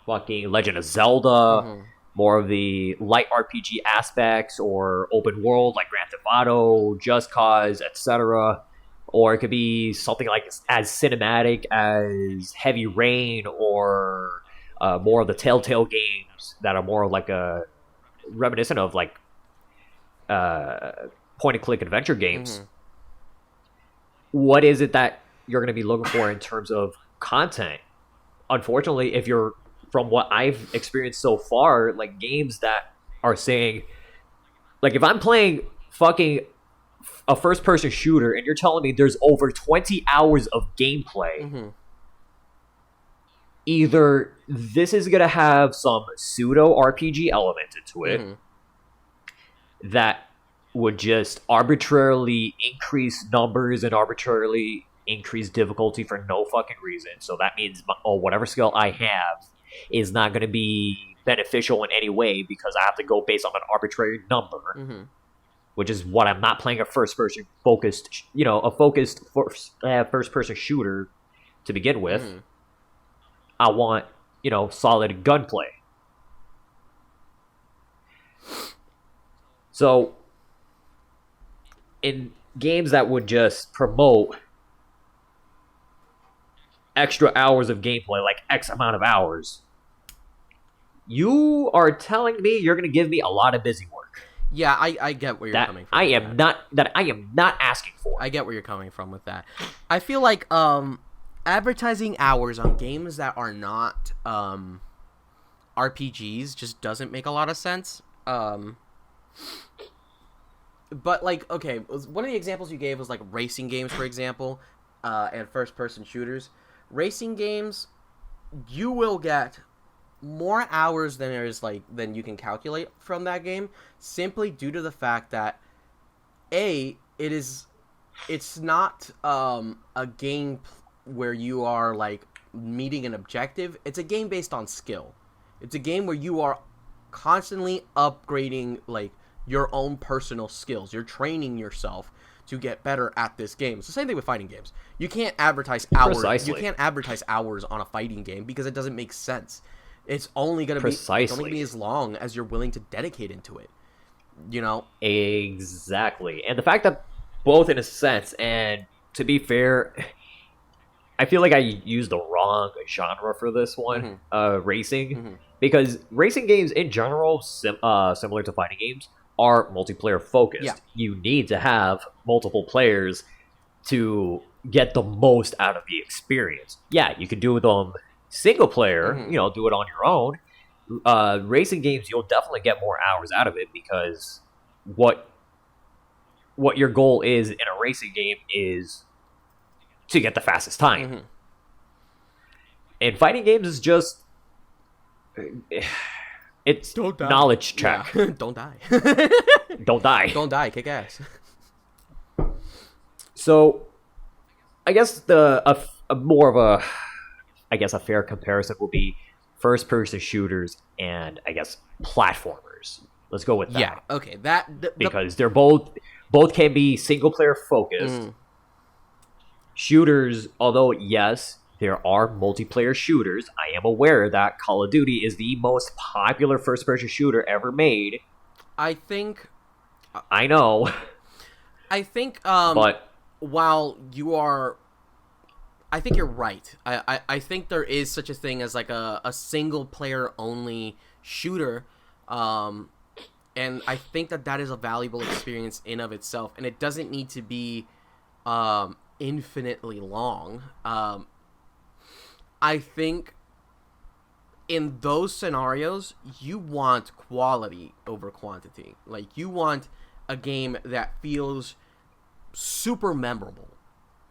fucking Legend of Zelda. Mm-hmm. More of the light RPG aspects, or open world like Grand Theft Auto, Just Cause, etc. Or it could be something like as cinematic as Heavy Rain, or more of the Telltale games that are more like a reminiscent of like point-and-click adventure games. Mm-hmm. What is it that you're going to be looking for in terms of content? Unfortunately, if you're from what I've experienced so far, like games that are saying, like if I'm playing fucking a first-person shooter and you're telling me there's over 20 hours of gameplay, Mm-hmm. either this is going to have some pseudo RPG element into it Mm-hmm. that would just arbitrarily increase numbers and arbitrarily increase difficulty for no fucking reason. So that means whatever skill I have is not going to be beneficial in any way because I have to go based on an arbitrary number, Mm-hmm. which is what I'm not playing a first-person focused, a focused first-person shooter to begin with. Mm-hmm. I want, solid gunplay. So, in games that would just promote extra hours of gameplay, like X amount of hours, you are telling me you're going to give me a lot of busy work. Yeah, I get where you're coming from. I am not asking for. I get where you're coming from with that. I feel like advertising hours on games that are not RPGs just doesn't make a lot of sense. But like, okay, one of the examples you gave was like racing games, for example, and first-person shooters. Racing games, you will get more hours than you can calculate from that game, simply due to the fact that it's not a game where you are like meeting an objective. It's a game based on skill. It's a game where you are constantly upgrading like your own personal skills. You're training yourself to get better at this game. It's the same thing with fighting games. You can't advertise hours. Precisely. You can't advertise hours on a fighting game because it doesn't make sense. It's only gonna be as long as you're willing to dedicate into it. You know? Exactly. And the fact that both in a sense, and to be fair, I feel like I used the wrong genre for this one, racing, because racing games in general, similar to fighting games, are multiplayer focused. Yeah. You need to have multiple players to get the most out of the experience. Yeah, you can do them single player, do it on your own. Racing games, you'll definitely get more hours out of it because what your goal is in a racing game is to get the fastest time. And fighting games is just it's knowledge check. Yeah. Don't die. Don't die. Don't die. Kick ass. So, I guess a more of a fair comparison would be first-person shooters and I guess platformers. Let's go with that. Yeah. Okay. Because they're both can be single-player focused. Shooters, although yes, there are multiplayer shooters. I am aware that Call of Duty is the most popular first-person shooter ever made. I think. I know. I think. But while you are, I think you're right. I think there is such a thing as like a single-player only shooter, and I think that is a valuable experience in of itself, and it doesn't need to be infinitely long. I think in those scenarios, you want quality over quantity. Like, you want a game that feels super memorable,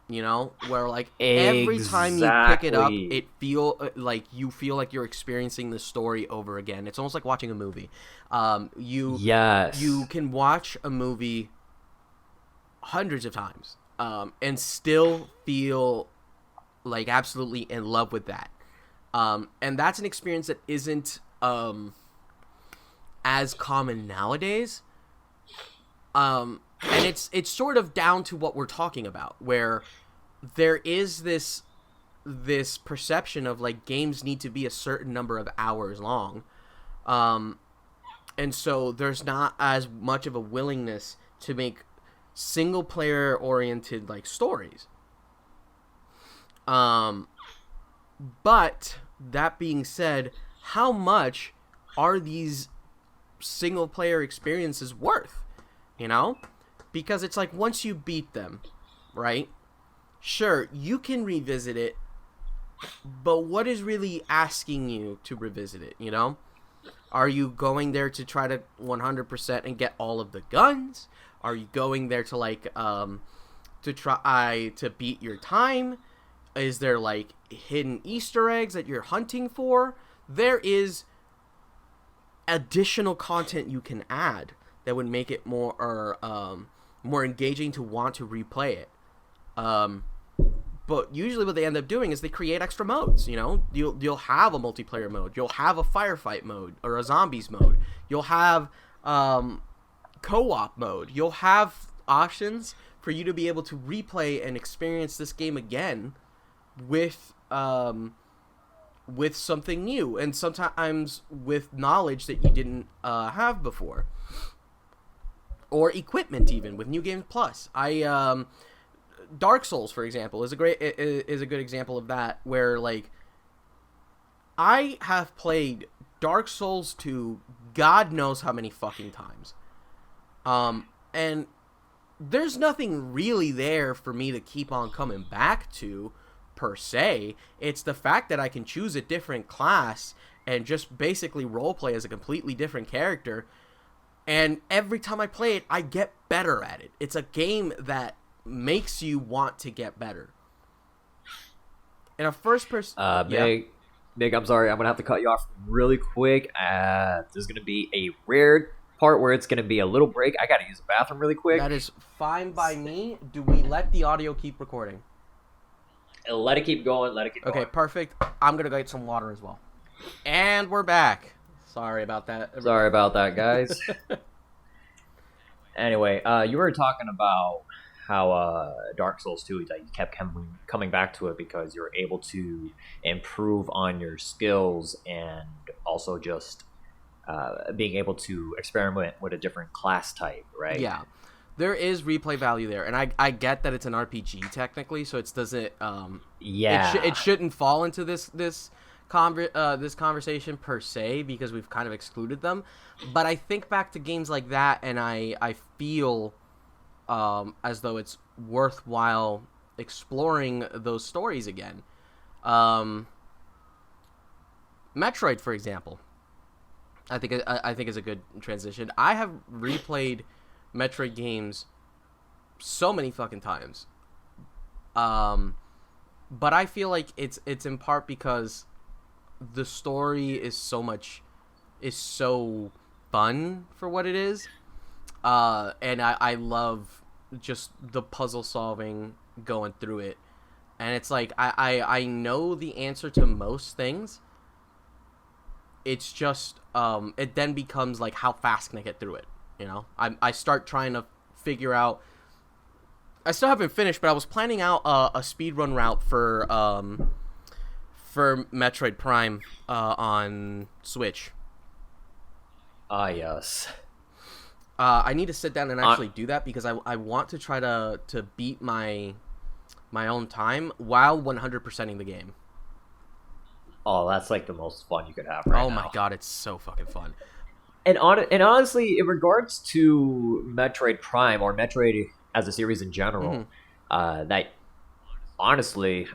you know, where like every time you pick it up, it you feel like you're experiencing the story over again. It's almost like watching a movie. You can watch a movie hundreds of times and still feel like absolutely in love with that. And that's an experience that isn't as common nowadays. And it's sort of down to what we're talking about, where there is this perception of like games need to be a certain number of hours long. And so there's not as much of a willingness to make single player oriented like stories. But that being said, how much are these single player experiences worth? You know? Because it's like once you beat them, right? Sure, you can revisit it, but what is really asking you to revisit it, you know? Are you going there to try to 100% and get all of the guns? Are you going there to like to try to beat your time? Is there like hidden Easter eggs that you're hunting for? There is additional content you can add that would make it more engaging to want to replay it. But usually what they end up doing is they create extra modes, you know? You'll have a multiplayer mode. You'll have a firefight mode or a zombies mode. You'll have co-op mode. You'll have options for you to be able to replay and experience this game again with something new, and sometimes with knowledge that you didn't have before, or equipment even with New Game Plus. Dark Souls, for example, is a good example of that, where like I have played Dark Souls 2 God knows how many fucking times, and there's nothing really there for me to keep on coming back to per se. It's the fact that I can choose a different class and just basically roleplay as a completely different character, and every time I play it, I get better at it. It's a game that makes you want to get better. In a first person... Mig, I'm sorry, I'm going to have to cut you off really quick. There's going to be a rare part where it's going to be a little break. I got to use the bathroom really quick. That is fine by me. Do we let the audio keep recording? Let it keep going, Okay, perfect. I'm going to go get some water as well. And we're back. Sorry about that. Sorry about that, guys. Anyway, you were talking about how Dark Souls 2, that you kept coming back to it because you're able to improve on your skills and also just being able to experiment with a different class type, right? Yeah. There is replay value there, and I get that it's an RPG technically, so it doesn't Yeah. it shouldn't fall into this conversation per se because we've kind of excluded them. But I think back to games like that, and I feel as though it's worthwhile exploring those stories again. Metroid, for example, I think is a good transition. I have replayed Metroid games so many fucking times, but I feel like it's in part because the story is so fun for what it is, and I love just the puzzle solving going through it, and it's like I know the answer to most things. It's just it then becomes like, how fast can I get through it? You know, I start trying to figure out. I still haven't finished, but I was planning out a speedrun route for Metroid Prime on Switch. Ah, yes. I need to sit down and actually do that because I want to try to beat my own time while 100%ing the game. Oh, that's like the most fun you could have right now. Oh my god, it's so fucking fun. And honestly, in regards to Metroid Prime or Metroid as a series in general, that honestly,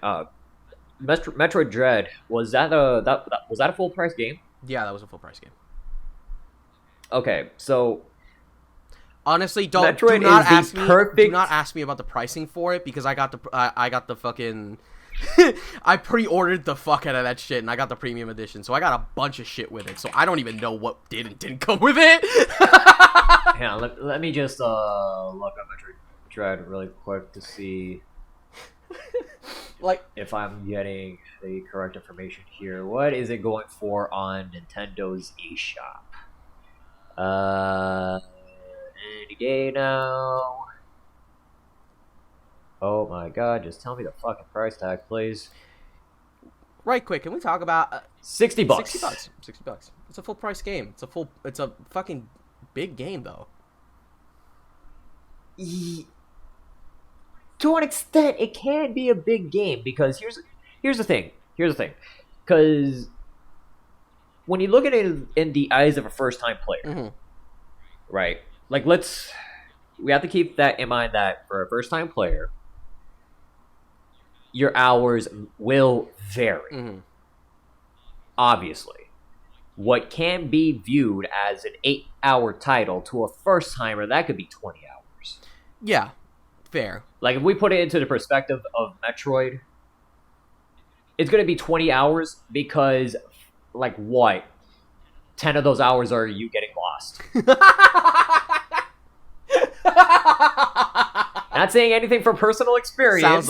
Metroid Dread, was that a full price game? Yeah, that was a full price game. Okay, so honestly, do not ask me about the pricing for it because I got the fucking I pre-ordered the fuck out of that shit and I got the premium edition, so I got a bunch of shit with it. So I don't even know what did and didn't come with it. Hang on, let me just look up Metroid Dread really quick to see like if I'm getting the correct information here. What is it going for on Nintendo's eShop? Any day now. Oh my god, just tell me the fucking price tag, please. Right quick, can we talk about $60? $60. It's a full price game. It's a fucking big game though. To an extent, it can be a big game because here's the thing. Because when you look at it in the eyes of a first-time player, right? Like, we have to keep that in mind that for a first-time player, your hours will vary. Obviously. What can be viewed as an 8-hour title to a first-timer, that could be 20 hours. Yeah, fair. Like, if we put it into the perspective of Metroid, it's going to be 20 hours because, like, what? 10 of those hours are you getting lost. Not saying anything from personal experience.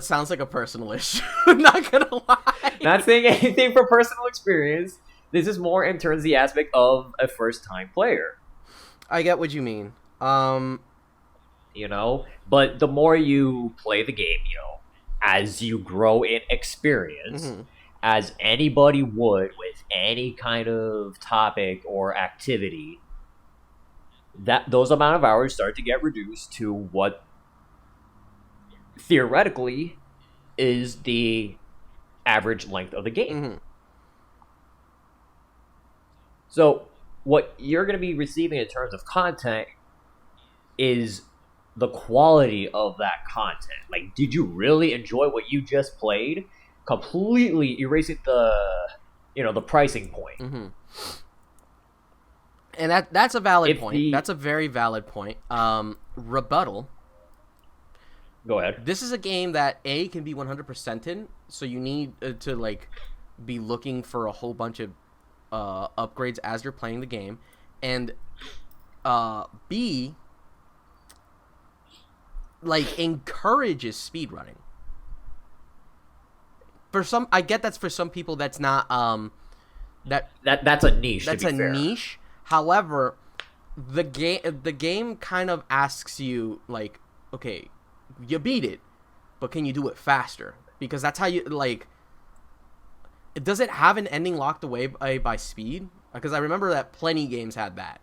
Sounds like a personal issue. Not gonna lie. Not saying anything from personal experience. This is more in terms of the aspect of a first-time player. I get what you mean. You know, but the more you play the game, as you grow in experience, as anybody would with any kind of topic or activity, that those amount of hours start to get reduced to what theoretically is the average length of the game. So what you're going to be receiving in terms of content is the quality of that content. Like, did you really enjoy what you just played? Completely erasing the pricing point. And that's a valid point. That's a very valid point. Rebuttal. Go ahead. This is a game that A, can be 100% in, so you need to like be looking for a whole bunch of upgrades as you're playing the game, and B, like, encourages speedrunning. I get that's for some people that's not That That's a niche. that's to a be fair. niche. However, the game kind of asks you like, okay, you beat it, but can you do it faster? Because that's how you like. Does it have an ending locked away by speed? Because I remember that plenty games had that.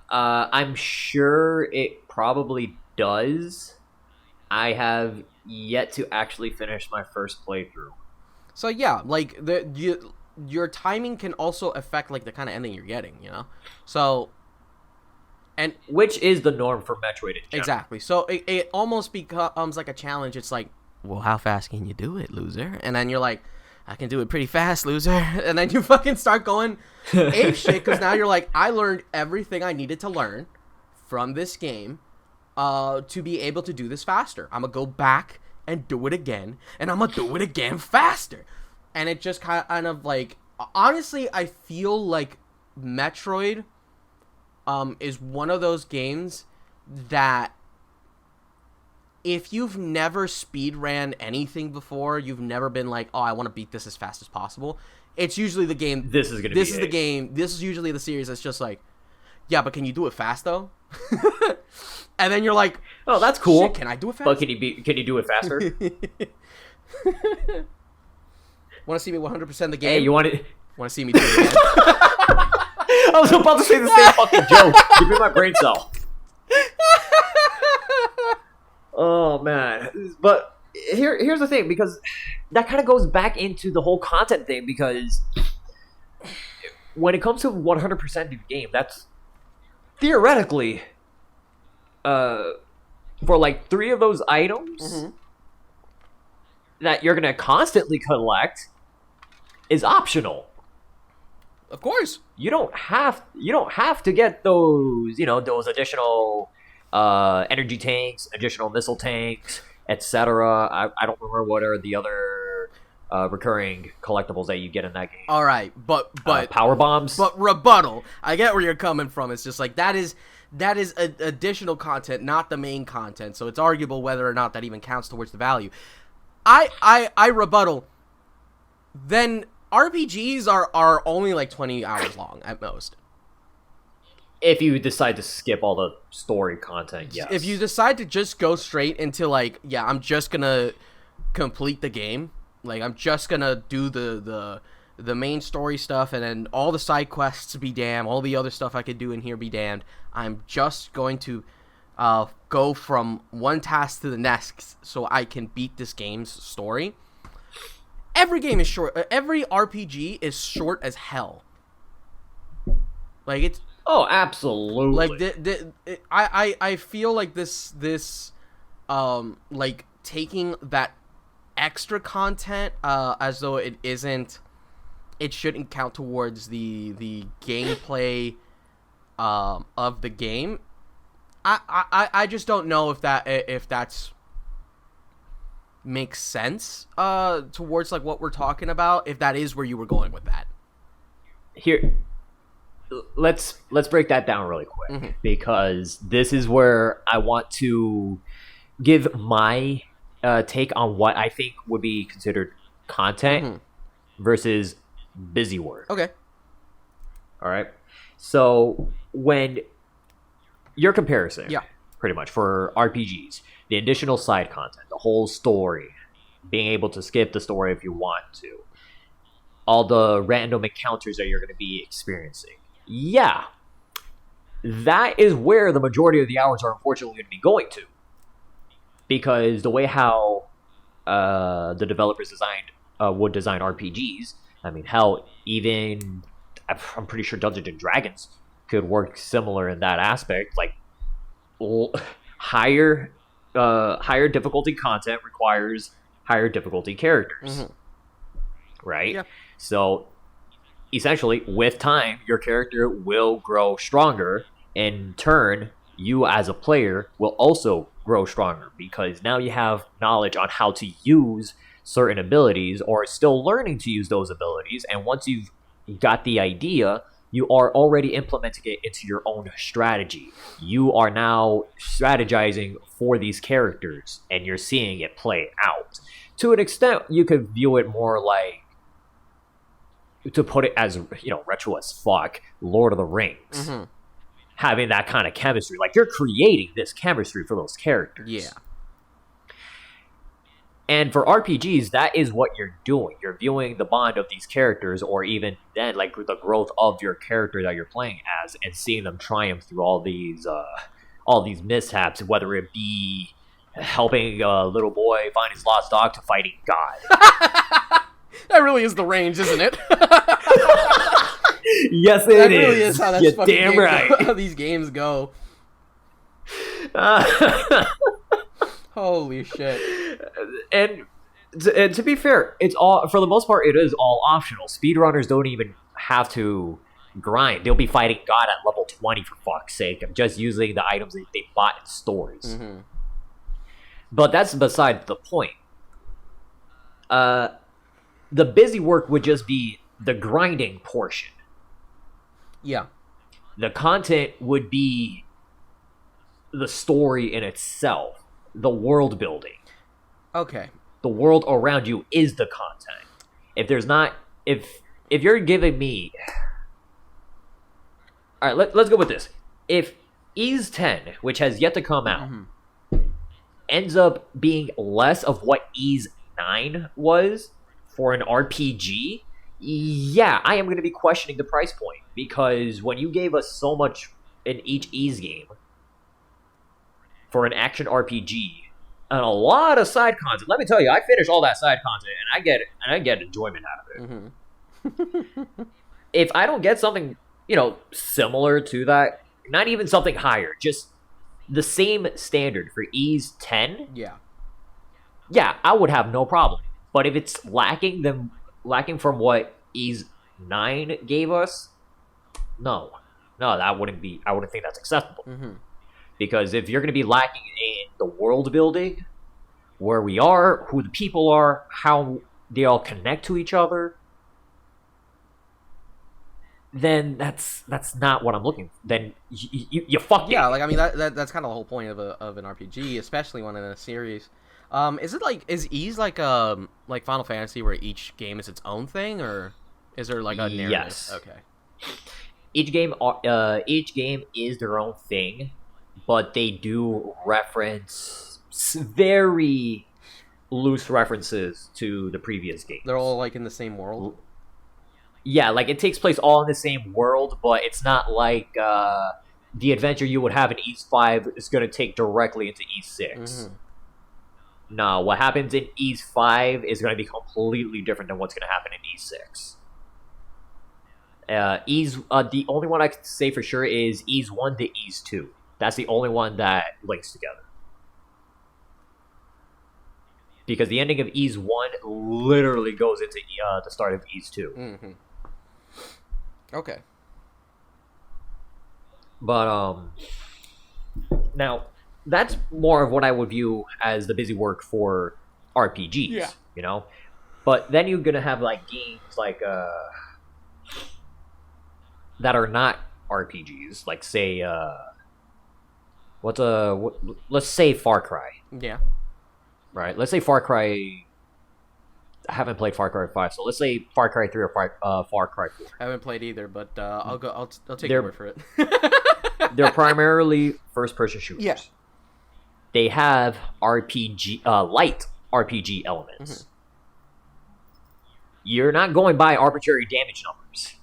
I'm sure it probably does. I have yet to actually finish my first playthrough. So yeah, like your timing can also affect like the kind of ending you're getting, you know. So and Which is the norm for Metroid in general. exactly. So it almost becomes like a challenge. It's like, well, how fast can you do it, loser? And then you're like, I can do it pretty fast, loser. And then you fucking start going ape shit because now you're like, I learned everything I needed to learn from this game to be able to do this faster. I'm going to go back and do it again, and I'm going to do it again faster. And it just kind of like, honestly, I feel like Metroid is one of those games that if you've never speed ran anything before, you've never been like, oh, I want to beat this as fast as possible. It's usually the game. This is the game. This is usually the series that's just like, yeah, but can you do it fast though? And then you're like, oh, that's cool. Shit, can I do it fast? But can you do it faster? Want to see me 100% the game? Hey, you want it? Want to see me do it again? I was about to say the same fucking joke. Give me my brain cell. Oh man, but here's the thing, because that kind of goes back into the whole content thing, because when it comes to 100% the game, that's theoretically for like 3 of those items that you're gonna constantly collect is optional. Of course. You don't have to get those, those additional energy tanks, additional missile tanks, etc. I don't remember what are the other recurring collectibles that you get in that game. All right, but power bombs. But rebuttal. I get where you're coming from. It's just like that is additional content, not the main content. So it's arguable whether or not that even counts towards the value. I rebuttal. Then RPGs are only like 20 hours long at most. If you decide to skip all the story content, yes. If you decide to just go straight into like, yeah, I'm just gonna complete the game. Like I'm just gonna do the main story stuff, and then all the side quests be damned, all the other stuff I could do in here be damned. I'm just going to go from one task to the next so I can beat this game's story. Every game is short. Every RPG is short as hell. Like it's. Oh, absolutely. Like I feel like this like taking that extra content as though it shouldn't count towards the gameplay of the game. I just don't know if that's makes sense towards like what we're talking about, if that is where you were going with that. Here, let's break that down really quick, because this is where I want to give my take on what I think would be considered content versus busy work. Okay. All right. So when your comparison, yeah, pretty much for RPGs, the additional side content, the whole story, being able to skip the story if you want to, all the random encounters that you're going to be experiencing. Yeah, that is where the majority of the hours are unfortunately going to be going to. Because the way how the developers would design RPGs, I mean, hell, even I'm pretty sure Dungeons and Dragons could work similar in that aspect. Like higher difficulty content requires higher difficulty characters, right? Yeah. So essentially, with time, your character will grow stronger. In turn, you as a player will also grow stronger, because now you have knowledge on how to use certain abilities, or still learning to use those abilities. And once you've got the idea, you are already implementing it into your own strategy. You are now strategizing for these characters, and you're seeing it play out. To an extent, you could view it more like to put it as retro as fuck, Lord of the Rings, having that kind of chemistry. Like, you're creating this chemistry for those characters. Yeah. And for RPGs, that is what you're doing. You're viewing the bond of these characters, or even then, like, the growth of your character that you're playing as, and seeing them triumph through all these mishaps, whether it be helping a little boy find his lost dog to fighting God. That really is the range, isn't it? Yes, it is. That really is how You're damn right. how these games go. Holy shit. And to be fair, it's all, for the most part, it is all optional. Speedrunners don't even have to grind. They'll be fighting God at level 20, for fuck's sake, just using the items that they bought in stores. But that's beside the point. The busy work would just be the grinding portion. Yeah. The content would be the story in itself, the world building. Okay. The world around you is the content. If there's not, if you're giving me, all right, let's go with this. If Ys 10, which has yet to come out, ends up being less of what Ys 9 was for an RPG, yeah, I am going to be questioning the price point, because when you gave us so much in each Ys game for an action RPG and a lot of side content, let me tell you, I finished all that side content and I get enjoyment out of it. If I don't get something, similar to that, not even something higher, just the same standard for Ys 10, yeah, I would have no problem. But if it's lacking from what Ys 9 gave us, no, that wouldn't be. I wouldn't think that's acceptable. Because if you're going to be lacking in the world building, where we are, who the people are, how they all connect to each other, then that's not what I'm looking for. Then you fuck yeah. Like, I mean, that's kind of the whole point of an RPG, especially one in a series. Is Ys like Final Fantasy, where each game is its own thing, or is there like a narrative? Yes. Okay. Each game is their own thing, but they do reference very loose references to the previous games. They're all like in the same world. Yeah, like it takes place all in the same world, but it's not like the adventure you would have in Ys 5 is going to take directly into Ys 6. No, what happens in Ys 5 is going to be completely different than what's going to happen in Ys 6. The only one I can say for sure is Ys 1 to Ys 2. That's the only one that links together. Because the ending of Ys 1 literally goes into the start of Ys 2. Okay. But, now, that's more of what I would view as the busy work for RPGs, But then you're gonna have, like, games, like, that are not RPGs, like, say, let's say Far Cry. Yeah. Right? Let's say Far Cry... I haven't played Far Cry 5, so let's say Far Cry 3 or Far Cry 4. I haven't played either, but I'll take your word for it. They're primarily first-person shooters. Yeah. They have light RPG elements. You're not going by arbitrary damage numbers.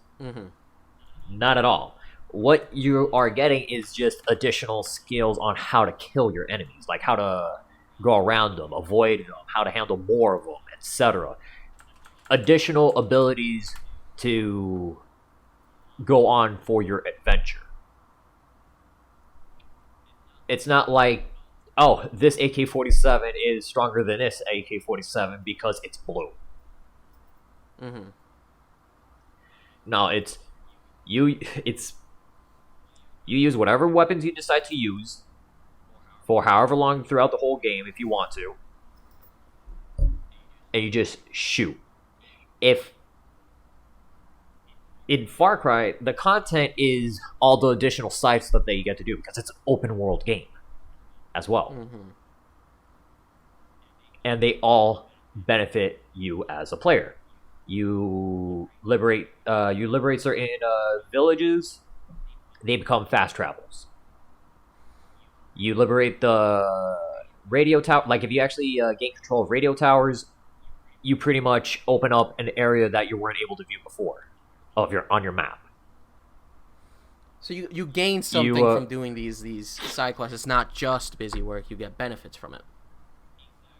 Not at all. What you are getting is just additional skills on how to kill your enemies, like how to go around them, avoid them, how to handle more of them, etc. Additional abilities to go on for your adventure. It's not like, oh, this AK-47 is stronger than this AK-47 because it's blue. No, you use whatever weapons you decide to use for however long throughout the whole game if you want to, and you just shoot. If in Far Cry, the content is all the additional side stuff that you get to do because it's an open world game as well. And they all benefit you as a player. you liberate certain villages, they become fast travels. You liberate the radio tower. Like if you actually gain control of radio towers, you pretty much open up an area that you weren't able to view before of your on your map. So you gain something from doing these side quests. It's not just busy work. You get benefits from it.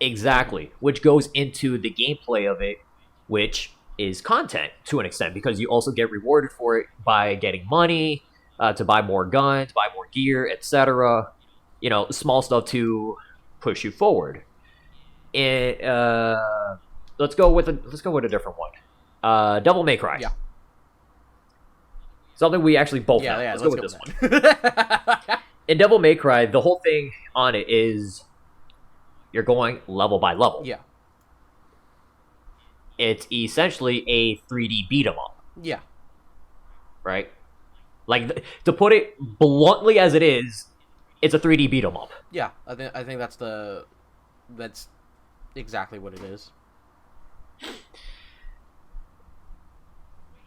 Exactly, which goes into the gameplay of it, which is content to an extent because you also get rewarded for it by getting money to buy more guns, buy more gear, etc. You know, small stuff to push you forward. It, let's go with a different one. Devil May Cry. Yeah. Something we actually both know. Let's go with this one. In Devil May Cry, the whole thing on it is you're going level by level. Yeah. It's essentially a 3D beat 'em up. Yeah. Right? Like, to put it bluntly as it is, it's a 3D beat 'em up. Yeah, I think that's exactly what it is.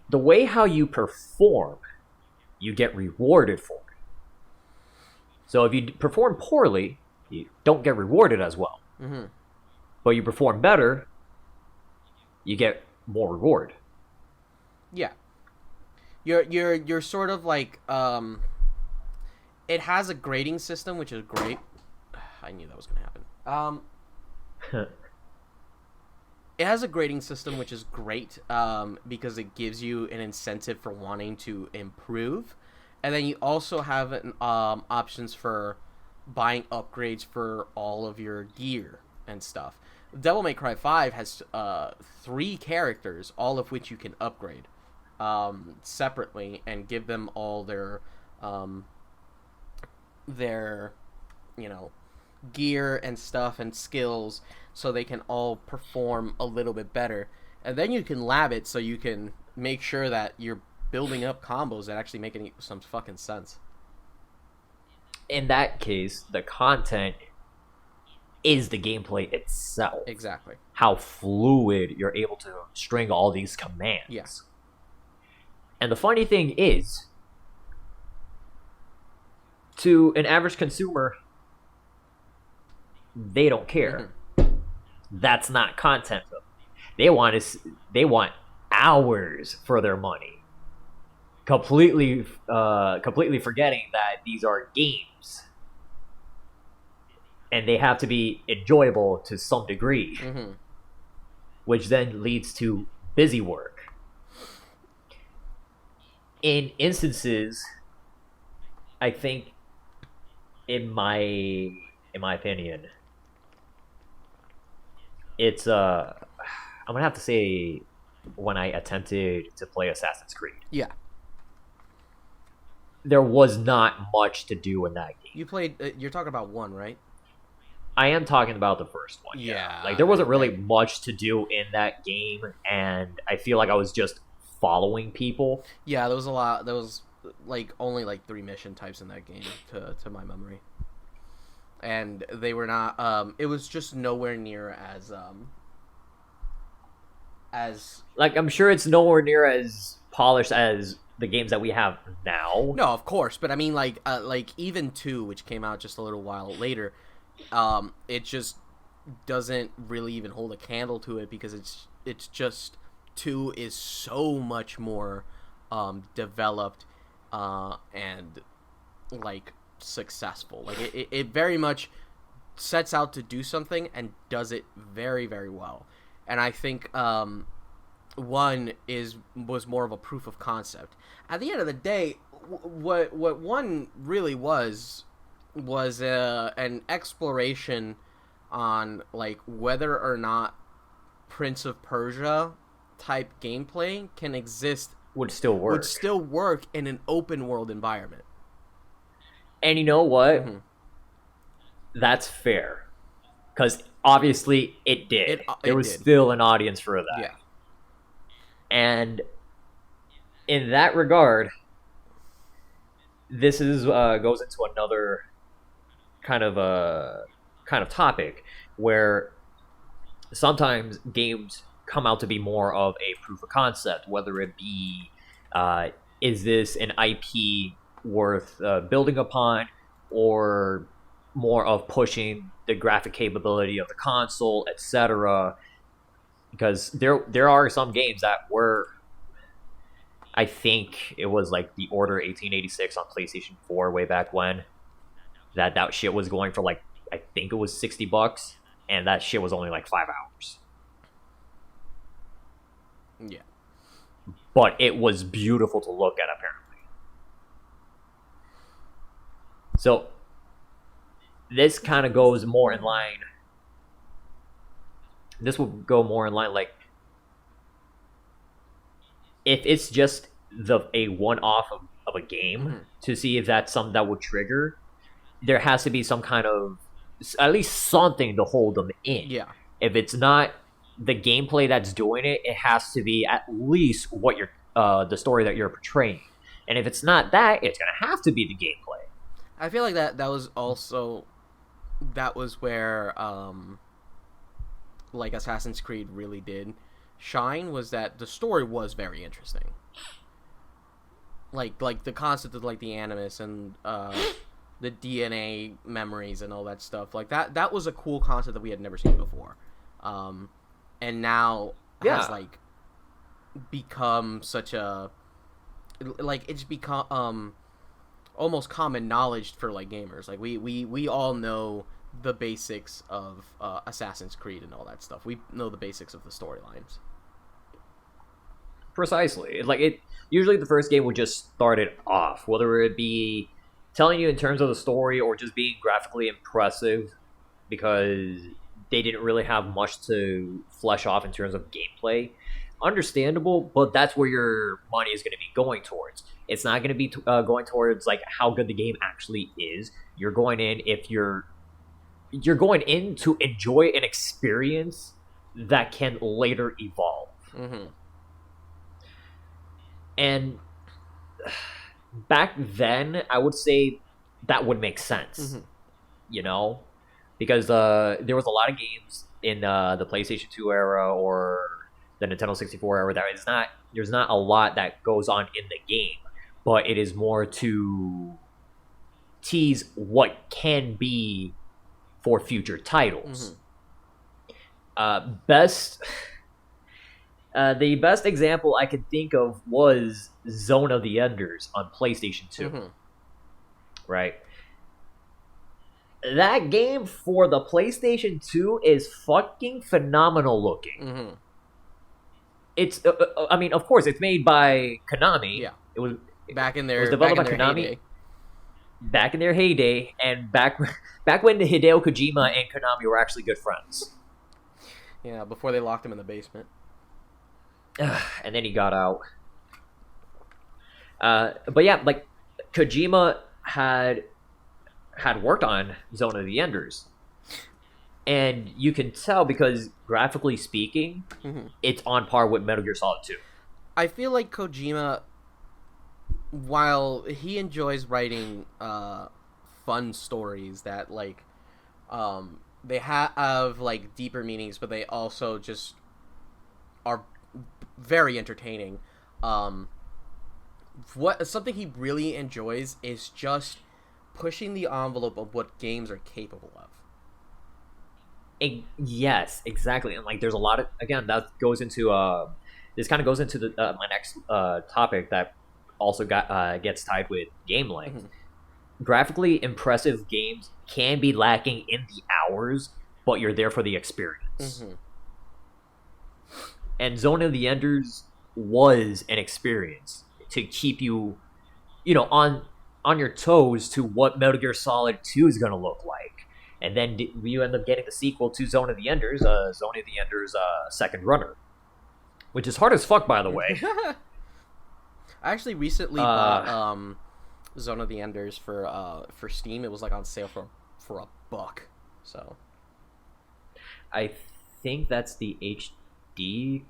The way how you perform, you get rewarded for it. So if you perform poorly, you don't get rewarded as well. Mm-hmm. But you perform better, you get more reward. Yeah. You're sort of like it has a grading system, which is great. I knew that was going to happen. It has a grading system, which is great because it gives you an incentive for wanting to improve. And then you also have options for buying upgrades for all of your gear and stuff. Devil May Cry 5 has 3 characters, all of which you can upgrade separately and give them all their gear and stuff and skills so they can all perform a little bit better. And then you can lab it so you can make sure that you're building up combos that actually make some fucking sense. In that case, the content is the gameplay itself. Exactly. How fluid you're able to string all these commands. Yes. And the funny thing is, to an average consumer, they don't care. Mm-hmm. That's not content for them. They want hours for their money. Completely forgetting that these are games. And they have to be enjoyable to some degree. Mm-hmm. Which then leads to busy work. In instances, I think, in my opinion, it's I'm gonna have to say when I attempted to play Assassin's Creed. Yeah. There was not much to do in that game. You played. You're talking about 1, right? I am talking about the first one. Yeah. Like there wasn't really much to do in that game, and I feel like I was just following people. Yeah, there was a lot. There was only 3 mission types in that game to my memory. And they were not it was just nowhere near as like I'm sure it's nowhere near as polished as the games that we have now. No, of course, but I mean like even 2, which came out just a little while later, it just doesn't really even hold a candle to it because it's just 2 is so much more developed and successful. It very much sets out to do something and does it very, very well. And I think 1 was more of a proof of concept. At the end of the day, what 1 really was an exploration on whether or not Prince of Persia type gameplay can exist, would still work in an open world environment. And you know what? Mm-hmm. That's fair. Because obviously it did. There was still an audience for that. Yeah. And in that regard, this is goes into another kind of topic where sometimes games come out to be more of a proof of concept, whether it be is this an IP worth building upon, or more of pushing the graphic capability of the console, etc. Because there are some games that were, I think it was like The Order 1886 on PlayStation 4 way back when, that shit was going for like, I think it was $60, and that shit was only like 5 hours. Yeah. But it was beautiful to look at, apparently. So this kind of goes more in line. This will go more in line, like, if it's just a one-off of a game, to see if that's something that would trigger, there has to be some kind of, at least something to hold them in. Yeah. If it's not the gameplay that's doing it, it has to be at least what you're, the story that you're portraying. And if it's not that, it's gonna have to be the gameplay. I feel like that was also, that was where like Assassin's Creed really did shine, was that the story was very interesting. Like the concept of like the Animus and the DNA memories and all that stuff. Like that was a cool concept that we had never seen before. And now has like become such a, like, it's become almost common knowledge for like gamers. Like we all know the basics of Assassin's Creed and all that stuff. We know the basics of the storylines. Precisely. Like, it usually the first game will just start it off, whether it be telling you in terms of the story or just being graphically impressive, because they didn't really have much to flesh off in terms of gameplay. Understandable, but that's where your money is going to be going towards. It's not going to be going towards like how good the game actually is. You're going in, if you're going in to enjoy an experience that can later evolve. Mm-hmm. And back then, I would say that would make sense. Mm-hmm. You know, because there was a lot of games in the PlayStation 2 era or the Nintendo 64 era that there's not a lot that goes on in the game, but it is more to tease what can be for future titles. Mm-hmm. The best example I could think of was Zone of the Enders on PlayStation 2. Mm-hmm. Right? That game for the PlayStation 2 is fucking phenomenal looking. Mm-hmm. It's, I mean, of course, it's made by Konami. Yeah. It was back in their, it was developed by Konami. heyday. Back in their heyday, and back when Hideo Kojima and Konami were actually good friends. Yeah, before they locked him in the basement. And then he got out. But yeah, like, Kojima had worked on Zone of the Enders. And you can tell because, graphically speaking, Mm-hmm. it's on par with Metal Gear Solid 2. I feel like Kojima, while he enjoys writing fun stories that, like, they have like deeper meanings, but they also just are very entertaining. Something he really enjoys is just pushing the envelope of what games are capable of. Yes, exactly. And like, there's a lot of, again, that goes into this kind of goes into the my next topic that also gets tied with game length. Mm-hmm. Graphically impressive games can be lacking in the hours, but you're there for the experience. Mm-hmm. And Zone of the Enders was an experience to keep you, on your toes to what Metal Gear Solid 2 is going to look like. And then you end up getting the sequel to Zone of the Enders, Second Runner, which is hard as fuck, by the way. I actually recently bought Zone of the Enders for Steam. It was like on sale for $1. So I think that's the HD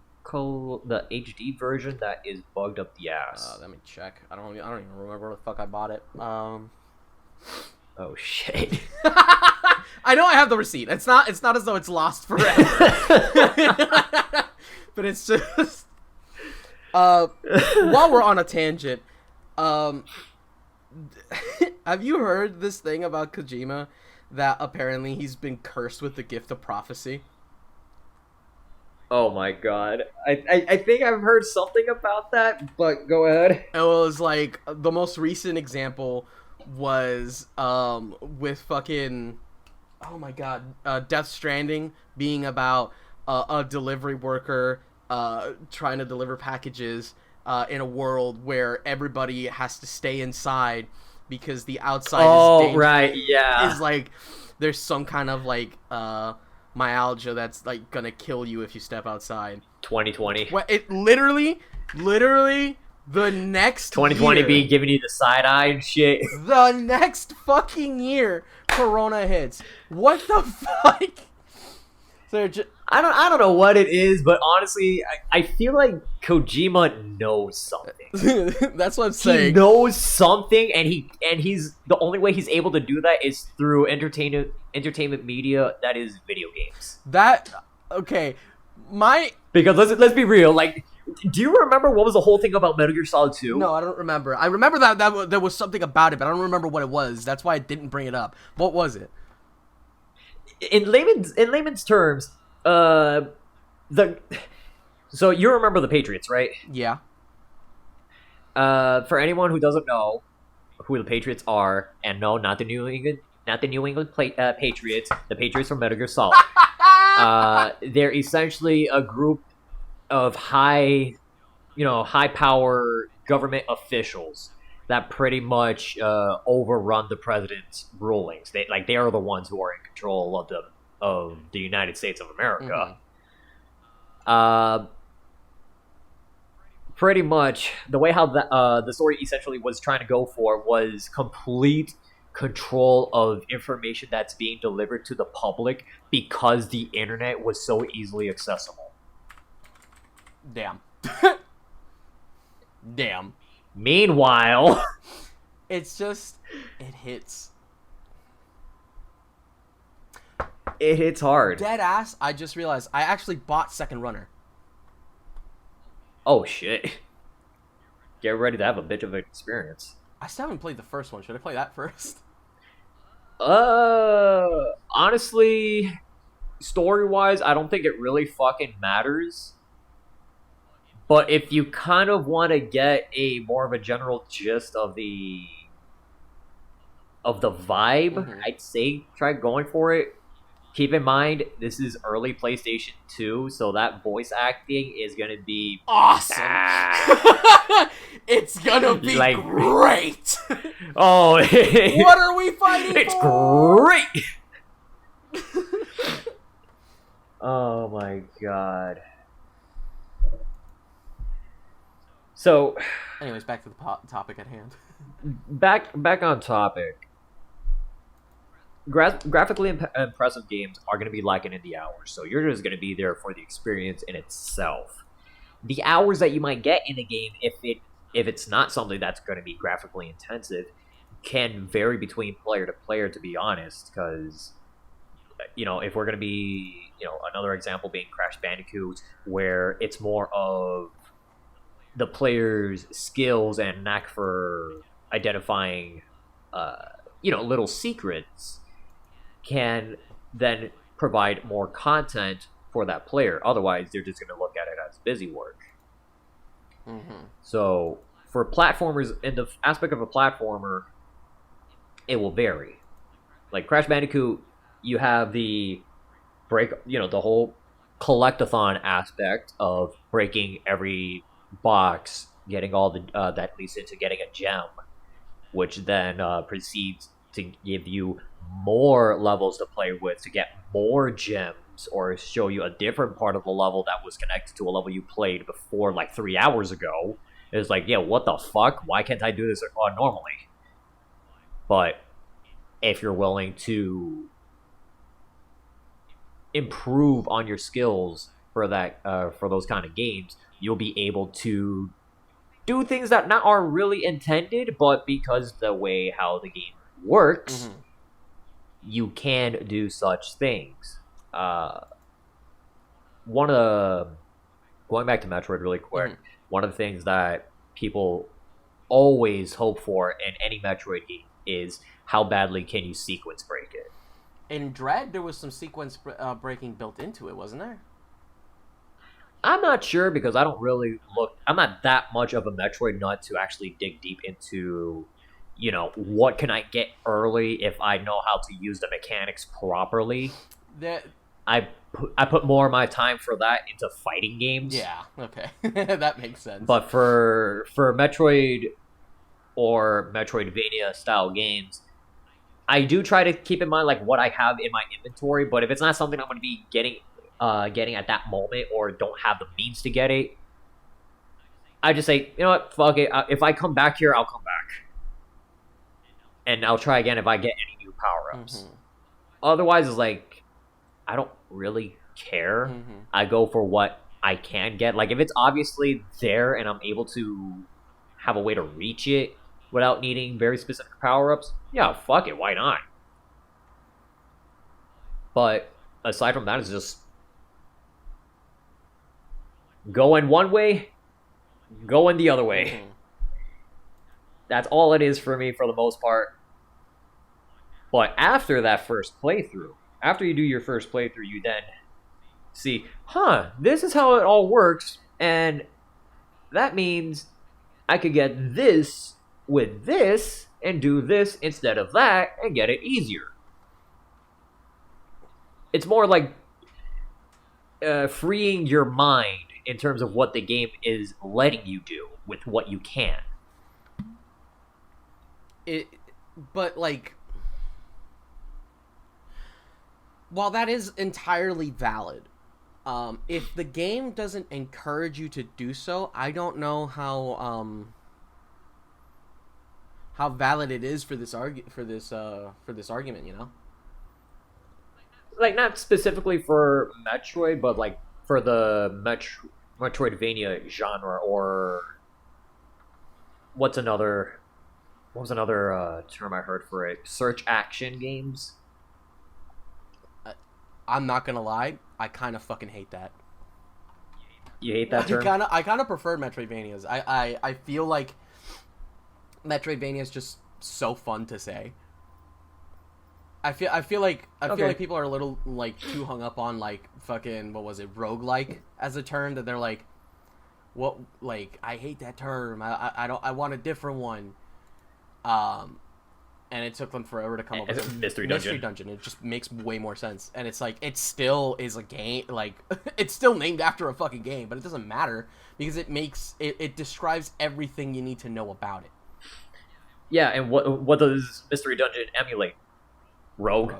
version that is bugged up the ass. Let me check. I don't even remember where the fuck I bought it. Oh shit. I know I have the receipt. It's not as though it's lost forever. But it's just while we're on a tangent, have you heard this thing about Kojima that apparently he's been cursed with the gift of prophecy? Oh my god. I think I've heard something about that, but go ahead. It was like the most recent example was with fucking Death Stranding being about a delivery worker trying to deliver packages in a world where everybody has to stay inside because the outside is dangerous. Right, yeah. Is like there's some kind of like myalgia that's like gonna kill you if you step outside. 2020. Well, it literally the next 2020 year, be giving you the side eye and shit. the next fucking year, Corona hits. What the fuck? So I don't know what it is, but honestly, I feel like Kojima knows something. that's what I'm saying. He knows something, and he's the only way he's able to do that is through entertainment media that is video games. Because let's be real, like, do you remember what was the whole thing about Metal Gear Solid 2? No, I don't remember. I remember that there was something about it, but I don't remember what it was. That's why I didn't bring it up. What was it? In layman's terms, so you remember the Patriots, right? Yeah. For anyone who doesn't know who the Patriots are, and no, not the New England Patriots, the Patriots from Metal Gear Solid. They're essentially a group of high power government officials that pretty much overrun the president's rulings. They are the ones who are in control of the United States of America. Mm-hmm. Pretty much the way how the story essentially was trying to go for was complete control of information that's being delivered to the public because the internet was so easily accessible. Damn. Damn. Meanwhile, it's just it hits. It hits hard. Dead ass. I just realized I actually bought Second Runner. Oh shit. Get ready to have a bitch of an experience. I still haven't played the first one. Should I play that first? Honestly, story-wise, I don't think it really fucking matters. But if you kind of want to get a more of a general gist of the vibe, mm-hmm. I'd say try going for it. Keep in mind, this is early PlayStation 2, so that voice acting is going to be awesome. It's going to be like, great. Oh. What are we fighting it's for? It's great. Oh my god. So, anyways, back to the topic at hand. Back on topic. Graphically impressive games are going to be lacking in the hours, so you're just going to be there for the experience in itself. The hours that you might get in a game, if it's not something that's going to be graphically intensive, can vary between player to player, to be honest, because, if we're going to be, another example being Crash Bandicoot, where it's more of the player's skills and knack for identifying, little secrets, can then provide more content for that player. Otherwise, they're just going to look at it as busy work. Mm-hmm. So, for platformers, in the aspect of a platformer, it will vary. Like Crash Bandicoot, you have the the whole collectathon aspect of breaking every box, getting all the that leads into getting a gem, which then proceeds to give you more levels to play with to get more gems, or show you a different part of the level that was connected to a level you played before like 3 hours ago. It's like, yeah, what the fuck? Why can't I do this normally? But if you're willing to improve on your skills for that, for those kind of games, you'll be able to do things that not are really intended, but because the way how the game works, mm-hmm. you can do such things. One of going back to Metroid really quick, Mhm. one of the things that people always hope for in any Metroid game is how badly can you sequence break it. In Dread, there was some sequence breaking built into it, wasn't there? I'm not sure because I don't really look. I'm not that much of a Metroid nut to actually dig deep into, what can I get early if I know how to use the mechanics properly. That I put more of my time for that into fighting games. Yeah, okay. That makes sense. But for Metroid or Metroidvania style games, I do try to keep in mind like what I have in my inventory. But if it's not something I'm going to be getting at that moment or don't have the means to get it, I just say, you know what, fuck it. If I come back here, I'll come back, and I'll try again if I get any new power ups. Mhm. Otherwise, it's like I don't really care. Mhm. I go for what I can get. Like if it's obviously there and I'm able to have a way to reach it without needing very specific power ups, yeah, fuck it, why not? But aside from that, it's just going one way, going the other way. Mhm. That's all it is for me for the most part. But after that first playthrough, after you do your first playthrough, you then see, this is how it all works, and that means I could get this with this and do this instead of that and get it easier. It's more like freeing your mind in terms of what the game is letting you do with what you can. But like, while that is entirely valid, if the game doesn't encourage you to do so, I don't know how valid it is for this argument. You know, Like not specifically for Metroid, but like for the Metroidvania genre, or what was another term I heard for it? Search action games. I'm not gonna lie, I kind of fucking hate that. You hate that term? I kind of prefer Metroidvanias. I feel like Metroidvania is just so fun to say. I feel like people are a little like too hung up on like fucking what was it, roguelike as a term, that they're like, what, like, I hate that term. I want a different one. And it took them forever to come up with it. Mystery Dungeon. Mystery Dungeon. It just makes way more sense. And it's like, it still is a game, like, it's still named after a fucking game, but it doesn't matter because it describes everything you need to know about it. Yeah, and what does Mystery Dungeon emulate? Rogue.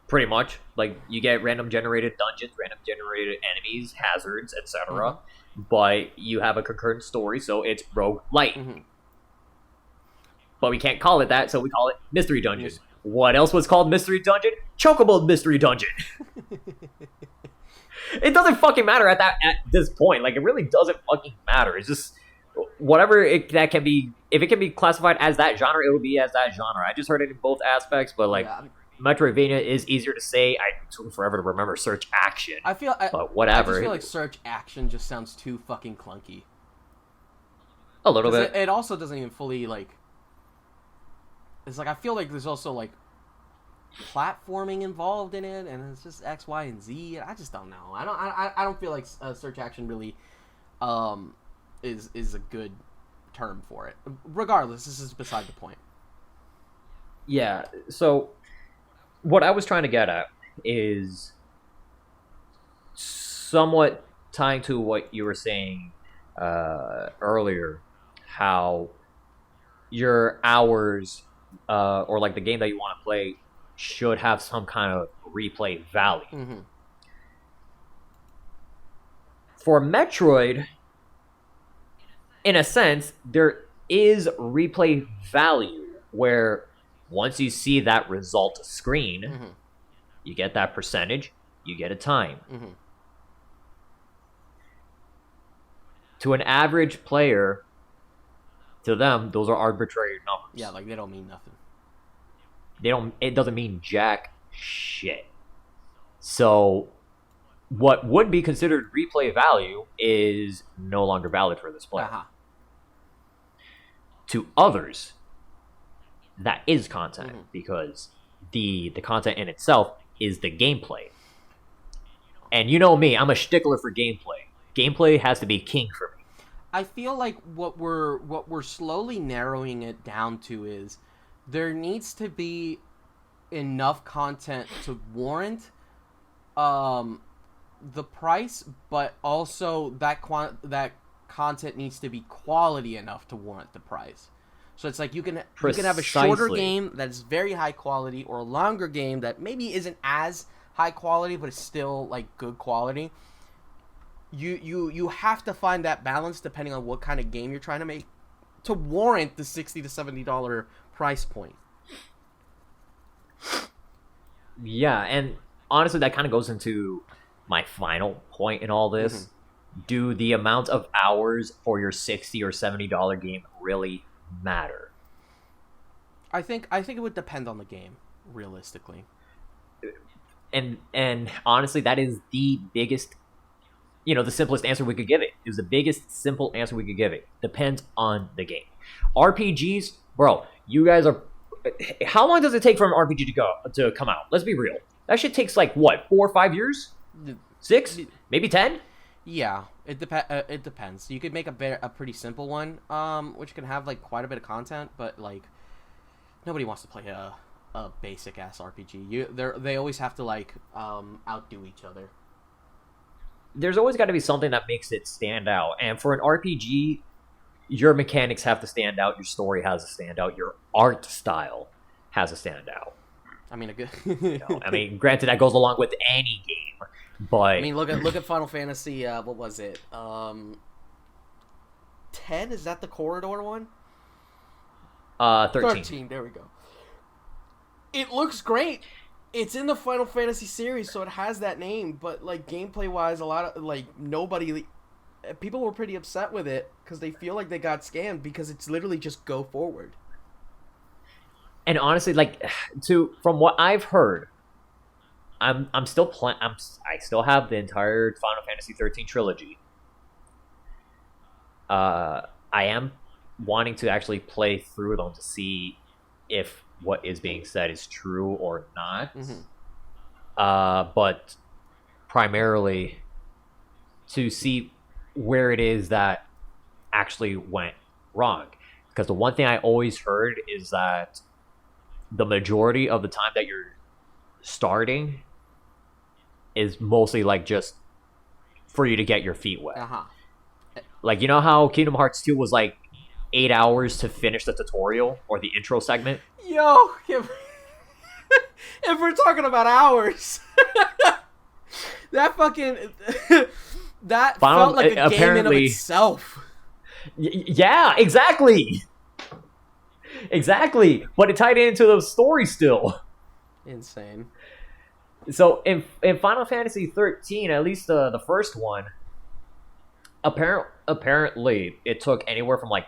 Pretty much. Like, you get random generated dungeons, random generated enemies, hazards, etc. Mm-hmm. But you have a concurrent story, so it's rogue light. Mm-hmm. But we can't call it that, so we call it Mystery Dungeon. Yes. What else was called Mystery Dungeon? Chocobo Mystery Dungeon. It doesn't fucking matter at this point. Like, it really doesn't fucking matter. It's just whatever that can be. If it can be classified as that genre, it will be as that genre. I just heard it in both aspects, but like, yeah. Metroidvania is easier to say. I took forever to remember search action. But whatever. I just feel like search action just sounds too fucking clunky. A little bit. It also doesn't even fully like. It's like I feel like there's also like platforming involved in it, and it's just X, Y, and Z. I just don't know. I don't feel like search action really is a good term for it. Regardless, this is beside the point. Yeah. So what I was trying to get at is somewhat tying to what you were saying earlier, how your hours or like the game that you want to play should have some kind of replay value. Mm-hmm. For Metroid, in a sense, there is replay value where once you see that result screen, mm-hmm. you get that percentage, you get a time. Mm-hmm. To an average player, to them, those are arbitrary numbers. Yeah, like they don't mean nothing. It doesn't mean jack shit. So what would be considered replay value is no longer valid for this player. Uh-huh. To others, that is content because the content in itself is the gameplay. And you know me, I'm a stickler for gameplay. Gameplay has to be king for me. I feel like what we're slowly narrowing it down to is there needs to be enough content to warrant the price, but also that content needs to be quality enough to warrant the price. So it's like you can have a shorter game that's very high quality, or a longer game that maybe isn't as high quality but it's still like good quality. You have to find that balance depending on what kind of game you're trying to make to warrant the $60 to $70 price point. Yeah, and honestly, that kind of goes into my final point in all this. Do the amount of hours for your $60 or $70 game really matter? I think it would depend on the game, realistically. And honestly, that is the biggest, the simplest answer we could give it. It was the biggest simple answer we could give it. Depends on the game. RPGs, bro, you guys are. How long does it take for an RPG to come out? Let's be real. That shit takes like what, 4 or 5 years? 6, maybe 10. Yeah, it depends. You could make a pretty simple one, which can have like quite a bit of content, but like nobody wants to play a basic ass RPG. They always have to like outdo each other. There's always got to be something that makes it stand out, and for an RPG, your mechanics have to stand out, your story has to stand out, your art style has to stand out. I mean, Granted, that goes along with any game, but I mean, look at Final Fantasy. What was it? 10? Is that the corridor one? 13. 13. There we go. It looks great. It's in the Final Fantasy series, so it has that name. But like gameplay wise, a lot of like people were pretty upset with it because they feel like they got scammed because it's literally just go forward. And honestly, from what I've heard, I still have the entire Final Fantasy 13 trilogy. I am wanting to actually play through them to see if what is being said is true or not. But primarily to see where it is that actually went wrong. Because the one thing I always heard is that the majority of the time that you're starting is mostly like just for you to get your feet wet. Like, you know how Kingdom Hearts 2 was like 8 hours to finish the tutorial or the intro segment? Yo, if we're talking about hours, that fucking that felt like a game in of itself. Yeah, exactly. Exactly, but it tied into the story still. Insane. So in Final Fantasy 13, at least the first one, apparently it took anywhere from like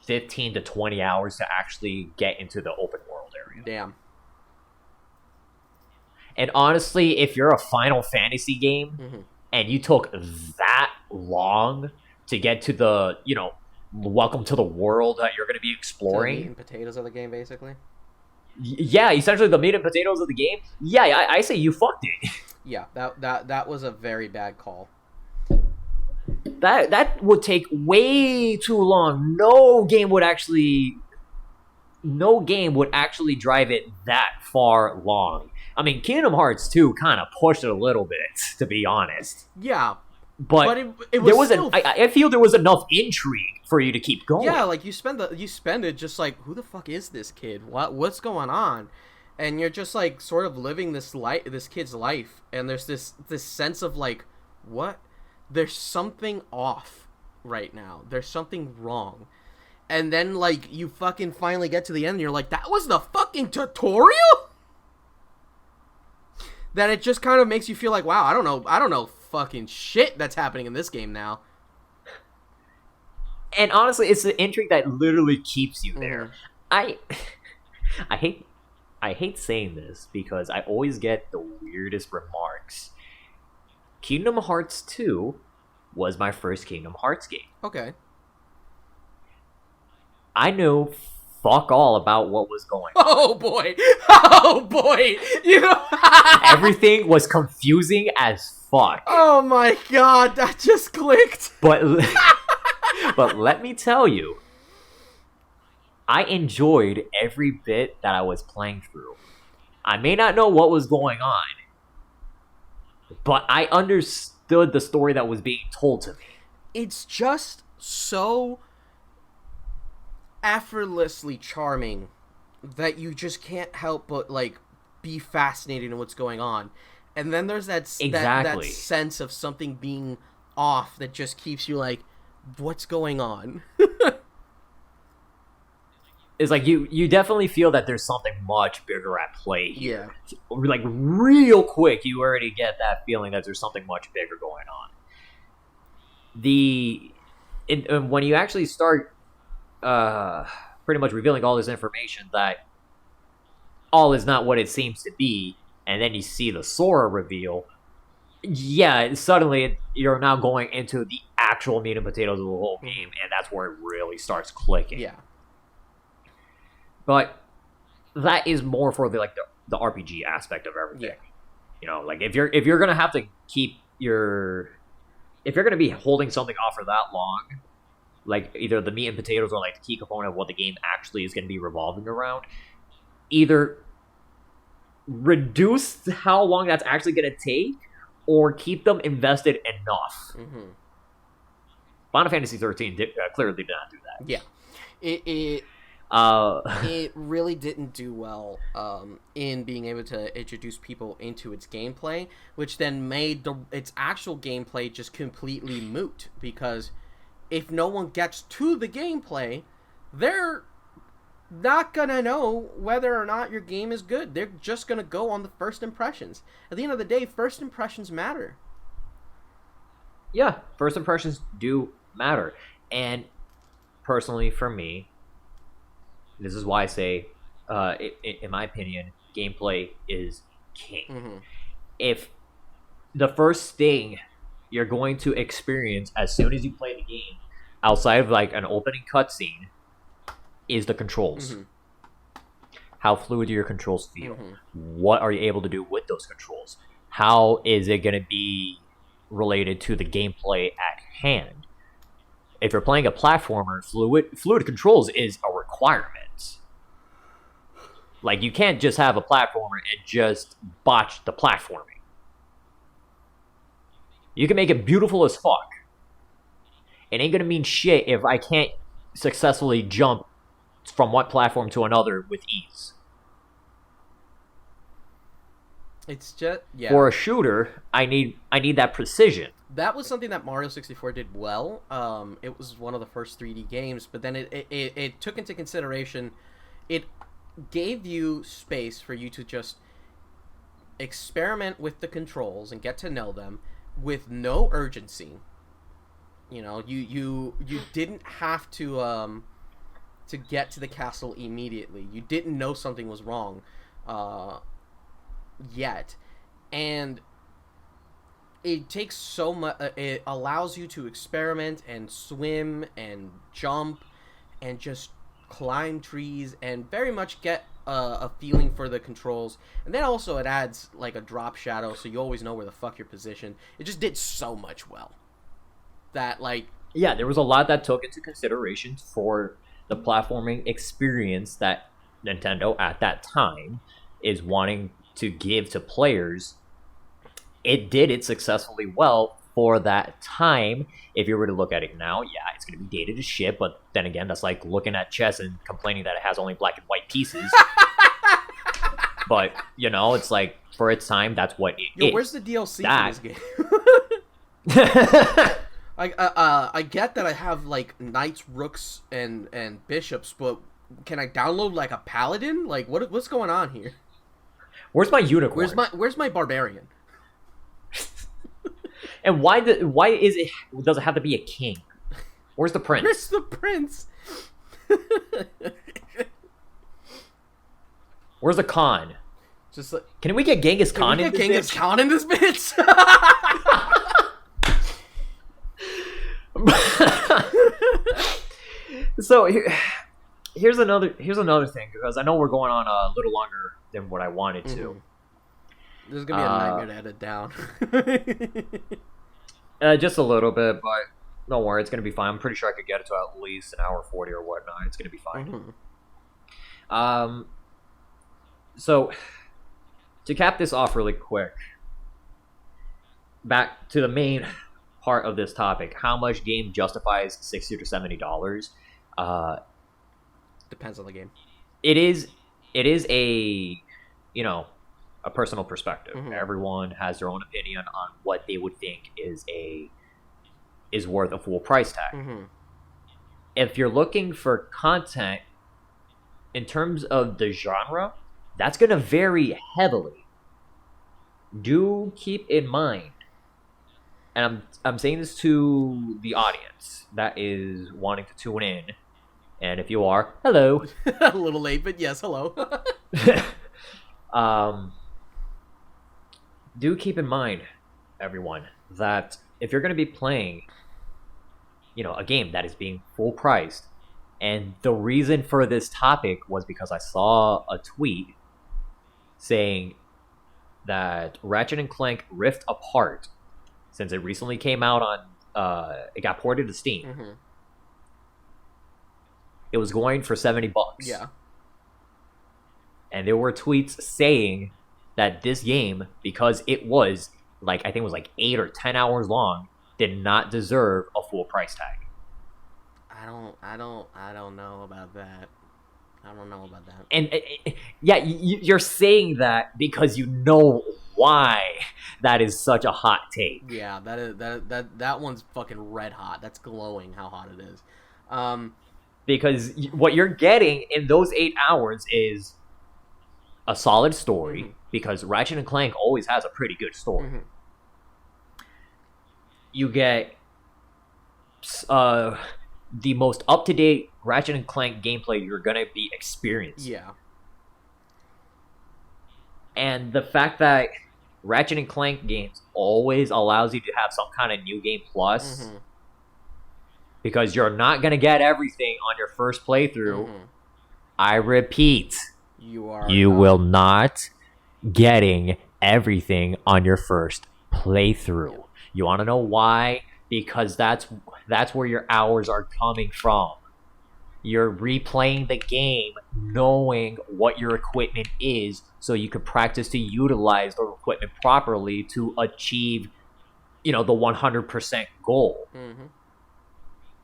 15 to 20 hours to actually get into the open world area. Damn. And honestly, if you're a Final Fantasy game and you took that long to get to the, welcome to the world that you're going to be exploring. The meat and potatoes of the game, basically. Yeah, essentially the meat and potatoes of the game. Yeah, I say you fucked it. Yeah, that was a very bad call. That would take way too long. No game would actually drive it that far long. I mean, Kingdom Hearts 2 kind of pushed it a little bit, to be honest. Yeah. But it was I feel there was enough intrigue for you to keep going. Yeah, like you spend it just like, who the fuck is this kid? What's going on? And you're just like sort of living this kid's life, and there's this sense of like, what? There's something off right now. There's something wrong. And then like you fucking finally get to the end and you're like, that was the fucking tutorial? That it just kind of makes you feel like, wow, I don't know fucking shit that's happening in this game now. And honestly, it's the intrigue that literally keeps you there. I hate saying this because I always get the weirdest remarks. Kingdom Hearts 2 was my first Kingdom Hearts game. Okay. I knew fuck all about what was going on. Oh boy! Oh boy! You know, Everything was confusing as fuck. Oh my god, that just clicked. But let me tell you, I enjoyed every bit that I was playing through. I may not know what was going on, but I understood the story that was being told to me. It's just so effortlessly charming that you just can't help but like be fascinated in what's going on. And then there's that sense of something being off that just keeps you like, what's going on? It's like you definitely feel that there's something much bigger at play here. Yeah. Like real quick, you already get that feeling that there's something much bigger going on. When you actually start pretty much revealing all this information that all is not what it seems to be, and then you see the Sora reveal, yeah, suddenly you're now going into the actual meat and potatoes of the whole game, and that's where it really starts clicking. Yeah. But that is more for the RPG aspect of everything. Yeah. You know, like if you're gonna have to keep if you're gonna be holding something off for that long, like either the meat and potatoes or like the key component of what the game actually is gonna be revolving around, either reduce how long that's actually gonna take, or keep them invested enough. Mm-hmm. Final Fantasy 13 clearly did not do that. Yeah. It really didn't do well in being able to introduce people into its gameplay, which then made its actual gameplay just completely moot, because if no one gets to the gameplay, they're not gonna know whether or not your game is good. They're just gonna go on the first impressions. At the end of the day, first impressions matter. Yeah, first impressions do matter. And personally, for me, this is why I say, in my opinion, gameplay is king. Mm-hmm. If the first thing you're going to experience as soon as you play the game, outside of like an opening cutscene, is the controls. Mm-hmm. How fluid do your controls feel? Mm-hmm. What are you able to do with those controls? How is it going to be related to the gameplay at hand? If you're playing a platformer, fluid controls is a requirement. Like, you can't just have a platformer and just botch the platforming. You can make it beautiful as fuck. It ain't gonna mean shit if I can't successfully jump from one platform to another with ease. It's just, yeah. For a shooter, I need that precision. That was something that Mario 64 did well. It was one of the first 3D games, but then it took into consideration, it gave you space for you to just experiment with the controls and get to know them with no urgency. You know, you didn't have to get to the castle immediately. You didn't know something was wrong yet, and it takes so much. It allows you to experiment and swim and jump and just climb trees and very much get a feeling for the controls. And then also it adds like a drop shadow, so you always know where the fuck you're positioned. It just did so much well that, like, yeah, there was a lot that took into consideration for the platforming experience that Nintendo at that time is wanting to give to players. It did it successfully well for that time. If you were to look at it now, yeah, it's going to be dated as shit, but then again, that's like looking at chess and complaining that it has only black and white pieces. But, you know, it's like, for its time, that's what it is. Where's the DLC for this game? I get that I have, like, knights, rooks, and bishops, but can I download, like, a paladin? Like, what's going on here? Where's my unicorn? Where's my barbarian? And why does it have to be a king? Where's the prince? Where's the prince? Where's the Khan? Just like, can we get Genghis Khan in this bitch? Genghis Khan in this bitch? So here's another thing, because I know we're going on a little longer than what I wanted to. This is gonna be a nightmare to edit down. Just a little bit, but don't worry, it's gonna be fine. I'm pretty sure I could get it to at least an hour 40 or whatnot. It's gonna be fine. So to cap this off really quick, back to the main part of this topic: how much game justifies $60 to $70? Depends on the game. It is a a personal perspective. Everyone has their own opinion on what they would think is worth a full price tag. If you're looking for content in terms of the genre, that's going to vary heavily. Do keep in mind, and I'm saying this to the audience that is wanting to tune in, and if you are, hello. A little late, but yes, hello. Do keep in mind, everyone, that if you're going to be playing, a game that is being full priced, and the reason for this topic was because I saw a tweet saying that Ratchet and Clank Rift Apart, since it recently came out on, it got ported to Steam. It was going for $70. Yeah. And there were tweets saying that this game, because it was I think it was 8 or 10 hours long, did not deserve a full price tag. I don't know about that. I don't know about that. And yeah, you're saying that because you know why that is such a hot take. Yeah, that one's fucking red hot. That's glowing how hot it is. Because what you're getting in those 8 hours is a solid story, because Ratchet and Clank always has a pretty good story. You get the most up-to-date Ratchet and Clank gameplay you're going to be experiencing. Yeah. And the fact that Ratchet and Clank games always allows you to have some kind of new game plus, because you're not going to get everything on your first playthrough. I repeat, you will not getting everything on your first playthrough. You want to know why? Because that's where your hours are coming from. You're replaying the game knowing what your equipment is, so you can practice to utilize the equipment properly to achieve, the 100% goal.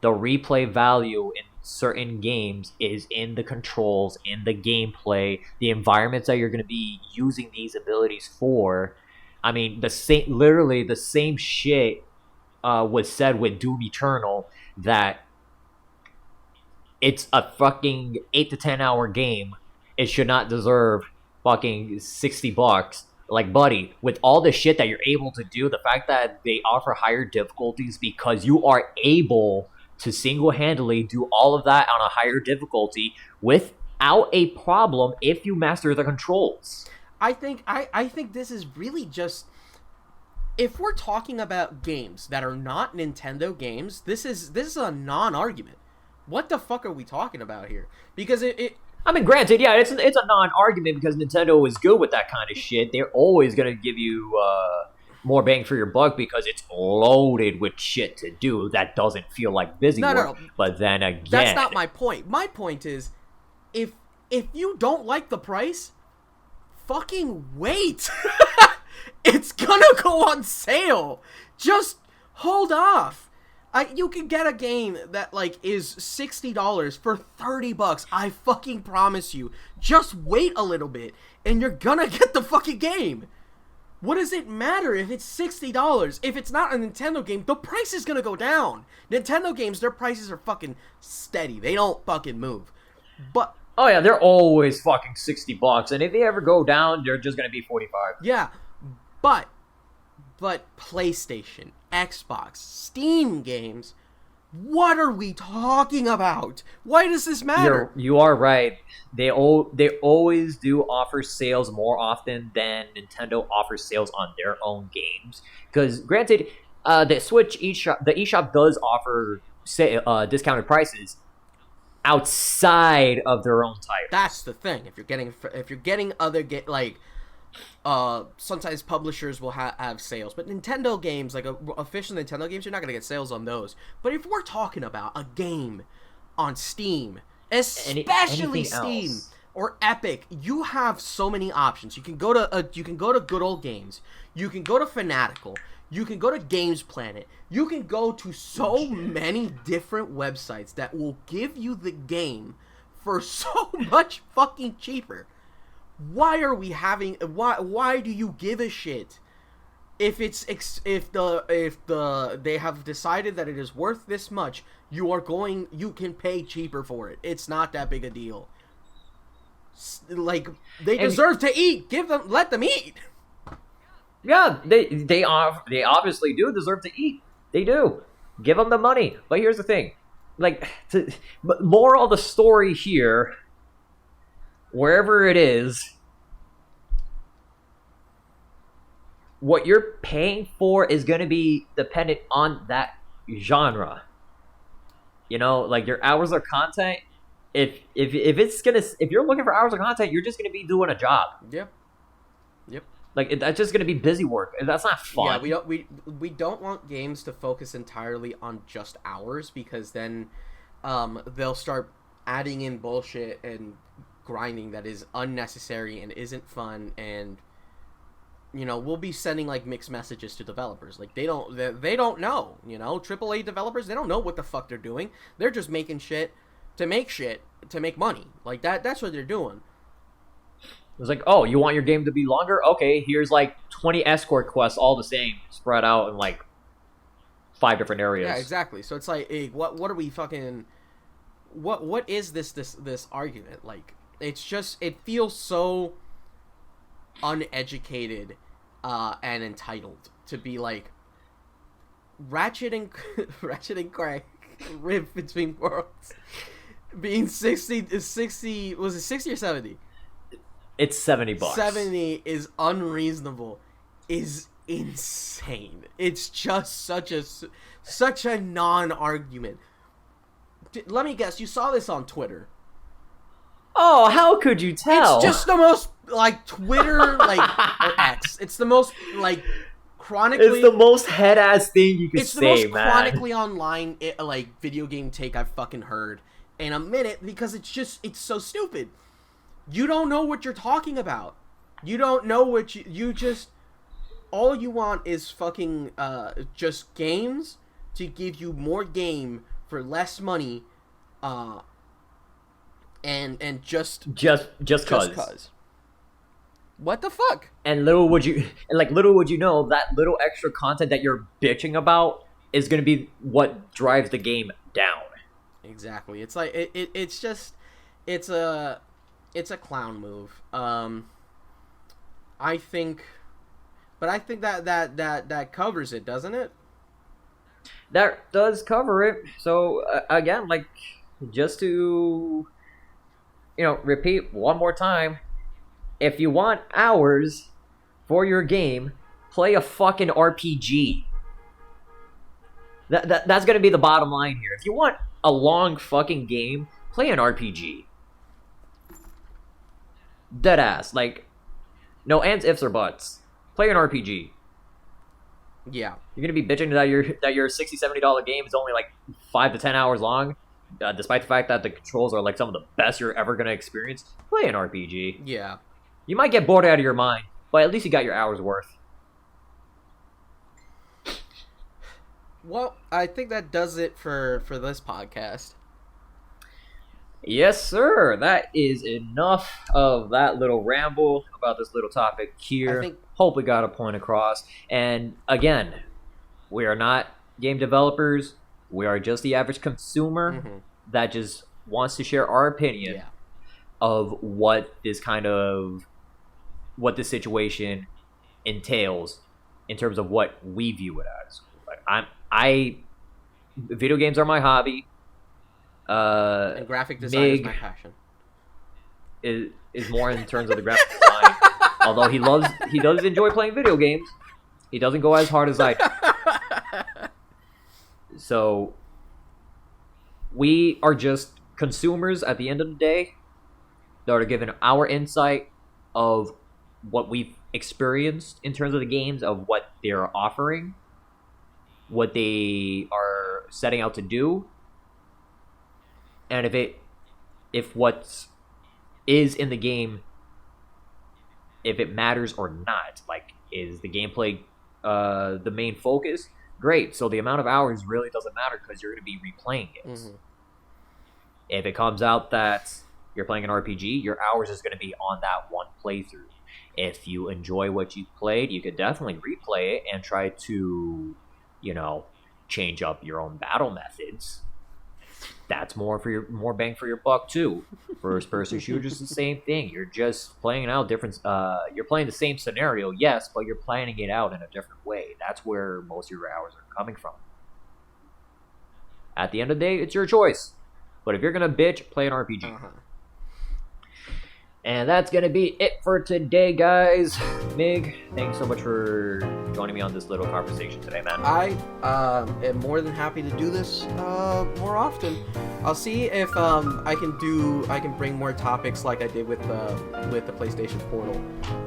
The replay value in certain games is in the controls, in the gameplay, the environments that you're going to be using these abilities for. I mean, literally the same shit was said with Doom Eternal, that it's a fucking 8 to 10 hour game. It should not deserve fucking $60. Like, buddy, with all the shit that you're able to do, the fact that they offer higher difficulties because you are able to single-handedly do all of that on a higher difficulty without a problem if you master the controls. I think this is really just, if we're talking about games that are not Nintendo games, this is a non-argument. What the fuck are we talking about here? Because I mean, granted, yeah, it's a non-argument because Nintendo is good with that kind of shit. They're always gonna give you more bang for your buck because it's loaded with shit to do that doesn't feel like busy work. No. But then again, that's not my point. My point is, if you don't like the price, fucking wait. It's gonna go on sale. Just hold off. You can get a game that is $60 for $30. I fucking promise you. Just wait a little bit, and you're gonna get the fucking game. What does it matter if it's $60? If it's not a Nintendo game, the price is gonna go down. Nintendo games, their prices are fucking steady. They don't fucking move. But oh yeah, they're always fucking $60, and if they ever go down, they're just gonna be $45. Yeah, but PlayStation, Xbox, Steam games, what are we talking about? Why does this matter? You are right. They always do offer sales more often than Nintendo offers sales on their own games. Because granted, the Switch eShop does offer discounted prices, outside of their own titles. That's the thing. If you're getting other sometimes publishers will have sales, but Nintendo games, like official Nintendo games, you're not gonna get sales on those. But if we're talking about a game on Steam, especially Steam or Epic, you have so many options. You can go to Good Old Games, you can go to Fanatical, you can go to Games Planet, you can go to so many different websites that will give you the game for so much fucking cheaper. Why are we having? Why do you give a shit if they have decided that it is worth this much? You can pay cheaper for it. It's not that big a deal. Like, they deserve to eat. Let them eat. Yeah, they obviously do deserve to eat. They do. Give them the money. But here's the thing. Like, moral of the story here, wherever it is, what you're paying for is going to be dependent on that genre. You know, like your hours of content. If you're looking for hours of content, you're just going to be doing a job. Yep. Like, that's just going to be busy work, and that's not fun. Yeah, we don't want games to focus entirely on just hours, because then they'll start adding in bullshit and grinding that is unnecessary and isn't fun, and we'll be sending like mixed messages to developers. Like, they don't know, AAA developers, they don't know what the fuck they're doing. They're just making shit to make money. Like, that's what they're doing. It's like, oh, you want your game to be longer? Okay, here's like 20 escort quests, all the same, spread out in like 5 different areas. Yeah, exactly. So it's like, hey, what are we fucking? What is this argument? Like, it's just, it feels so uneducated and entitled to be like, Ratchet and Clank Rift Between Worlds being 60 was it 60 or 70? It's $70. 70 is unreasonable. Is insane. It's just such a non-argument. Let me guess, you saw this on Twitter. Oh, how could you tell? It's just the most, like, Twitter, like, or X. It's the most, like, chronically... It's the most head-ass thing you could say, man. It's the most chronically online, like, video game take I've fucking heard in a minute, because it's so stupid. You don't know what you're talking about. You don't know what you just... All you want is fucking, just games to give you more game for less money, and just cause. What the fuck? And little would you know, that little extra content that you're bitching about is going to be what drives the game down. Exactly. It's like it's just it's a clown move. I think that covers it, doesn't it? That does cover it. So again, like, just to repeat one more time, if you want hours for your game, play a fucking RPG. That's gonna be the bottom line here. If you want a long fucking game, play an RPG. Deadass. Like, no ands, ifs, or buts. Play an RPG. Yeah. You're gonna be bitching that your $60, $70 game is only like 5 to 10 hours long, despite the fact that the controls are like some of the best you're ever gonna experience. Play an RPG. Yeah. You might get bored out of your mind, but at least you got your hours worth. Well, I think that does it for this podcast. Yes, sir. That is enough of that little ramble about this little topic here. Hope we got a point across. And again, we are not game developers. We are just the average consumer that just wants to share our opinion of what this situation entails in terms of what we view it as. Like, video games are my hobby. And graphic design is my passion. Is more in terms of the graphic design. Although he does enjoy playing video games. He doesn't go as hard as I do. So we are just consumers at the end of the day that are given our insight of what we've experienced in terms of the games, of what they're offering, what they are setting out to do, and if what is in the game, if it matters or not. Like, is the gameplay the main focus? Great. So the amount of hours really doesn't matter because you're going to be replaying it. Mm-hmm. If it comes out that you're playing an RPG, your hours is going to be on that one playthrough. If you enjoy what you played, you could definitely replay it and try to, change up your own battle methods. That's more bang for your buck too. First person shooters, the same thing. You're just playing out different. You're playing the same scenario, yes, but you're planning it out in a different way. That's where most of your hours are coming from. At the end of the day, it's your choice. But if you're gonna bitch, play an RPG. Uh-huh. And that's going to be it for today, guys. Mig, thanks so much for joining me on this little conversation today, man. I am more than happy to do this more often. I'll see if I can bring more topics like I did with the PlayStation Portal.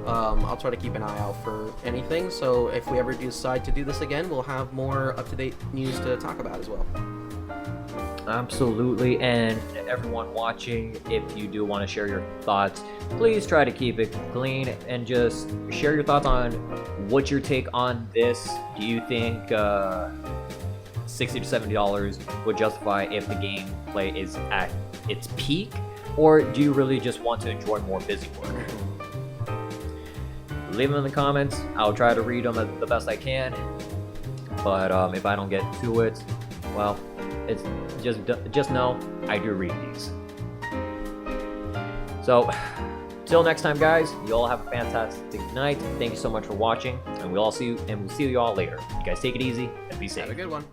I'll try to keep an eye out for anything. So if we ever decide to do this again, we'll have more up-to-date news to talk about as well. Absolutely, and everyone watching, if you do want to share your thoughts, please try to keep it clean and just share your thoughts on what's your take on this. Do you think $60 to $70 would justify if the gameplay is at its peak, or do you really just want to enjoy more busy work? Leave them in the comments. I'll try to read them the best I can, but if I don't get to it, well, it's just know I do read these. So, till next time, guys. You all have a fantastic night. Thank you so much for watching, and we'll see you all later. You guys take it easy and be safe. Have a good one.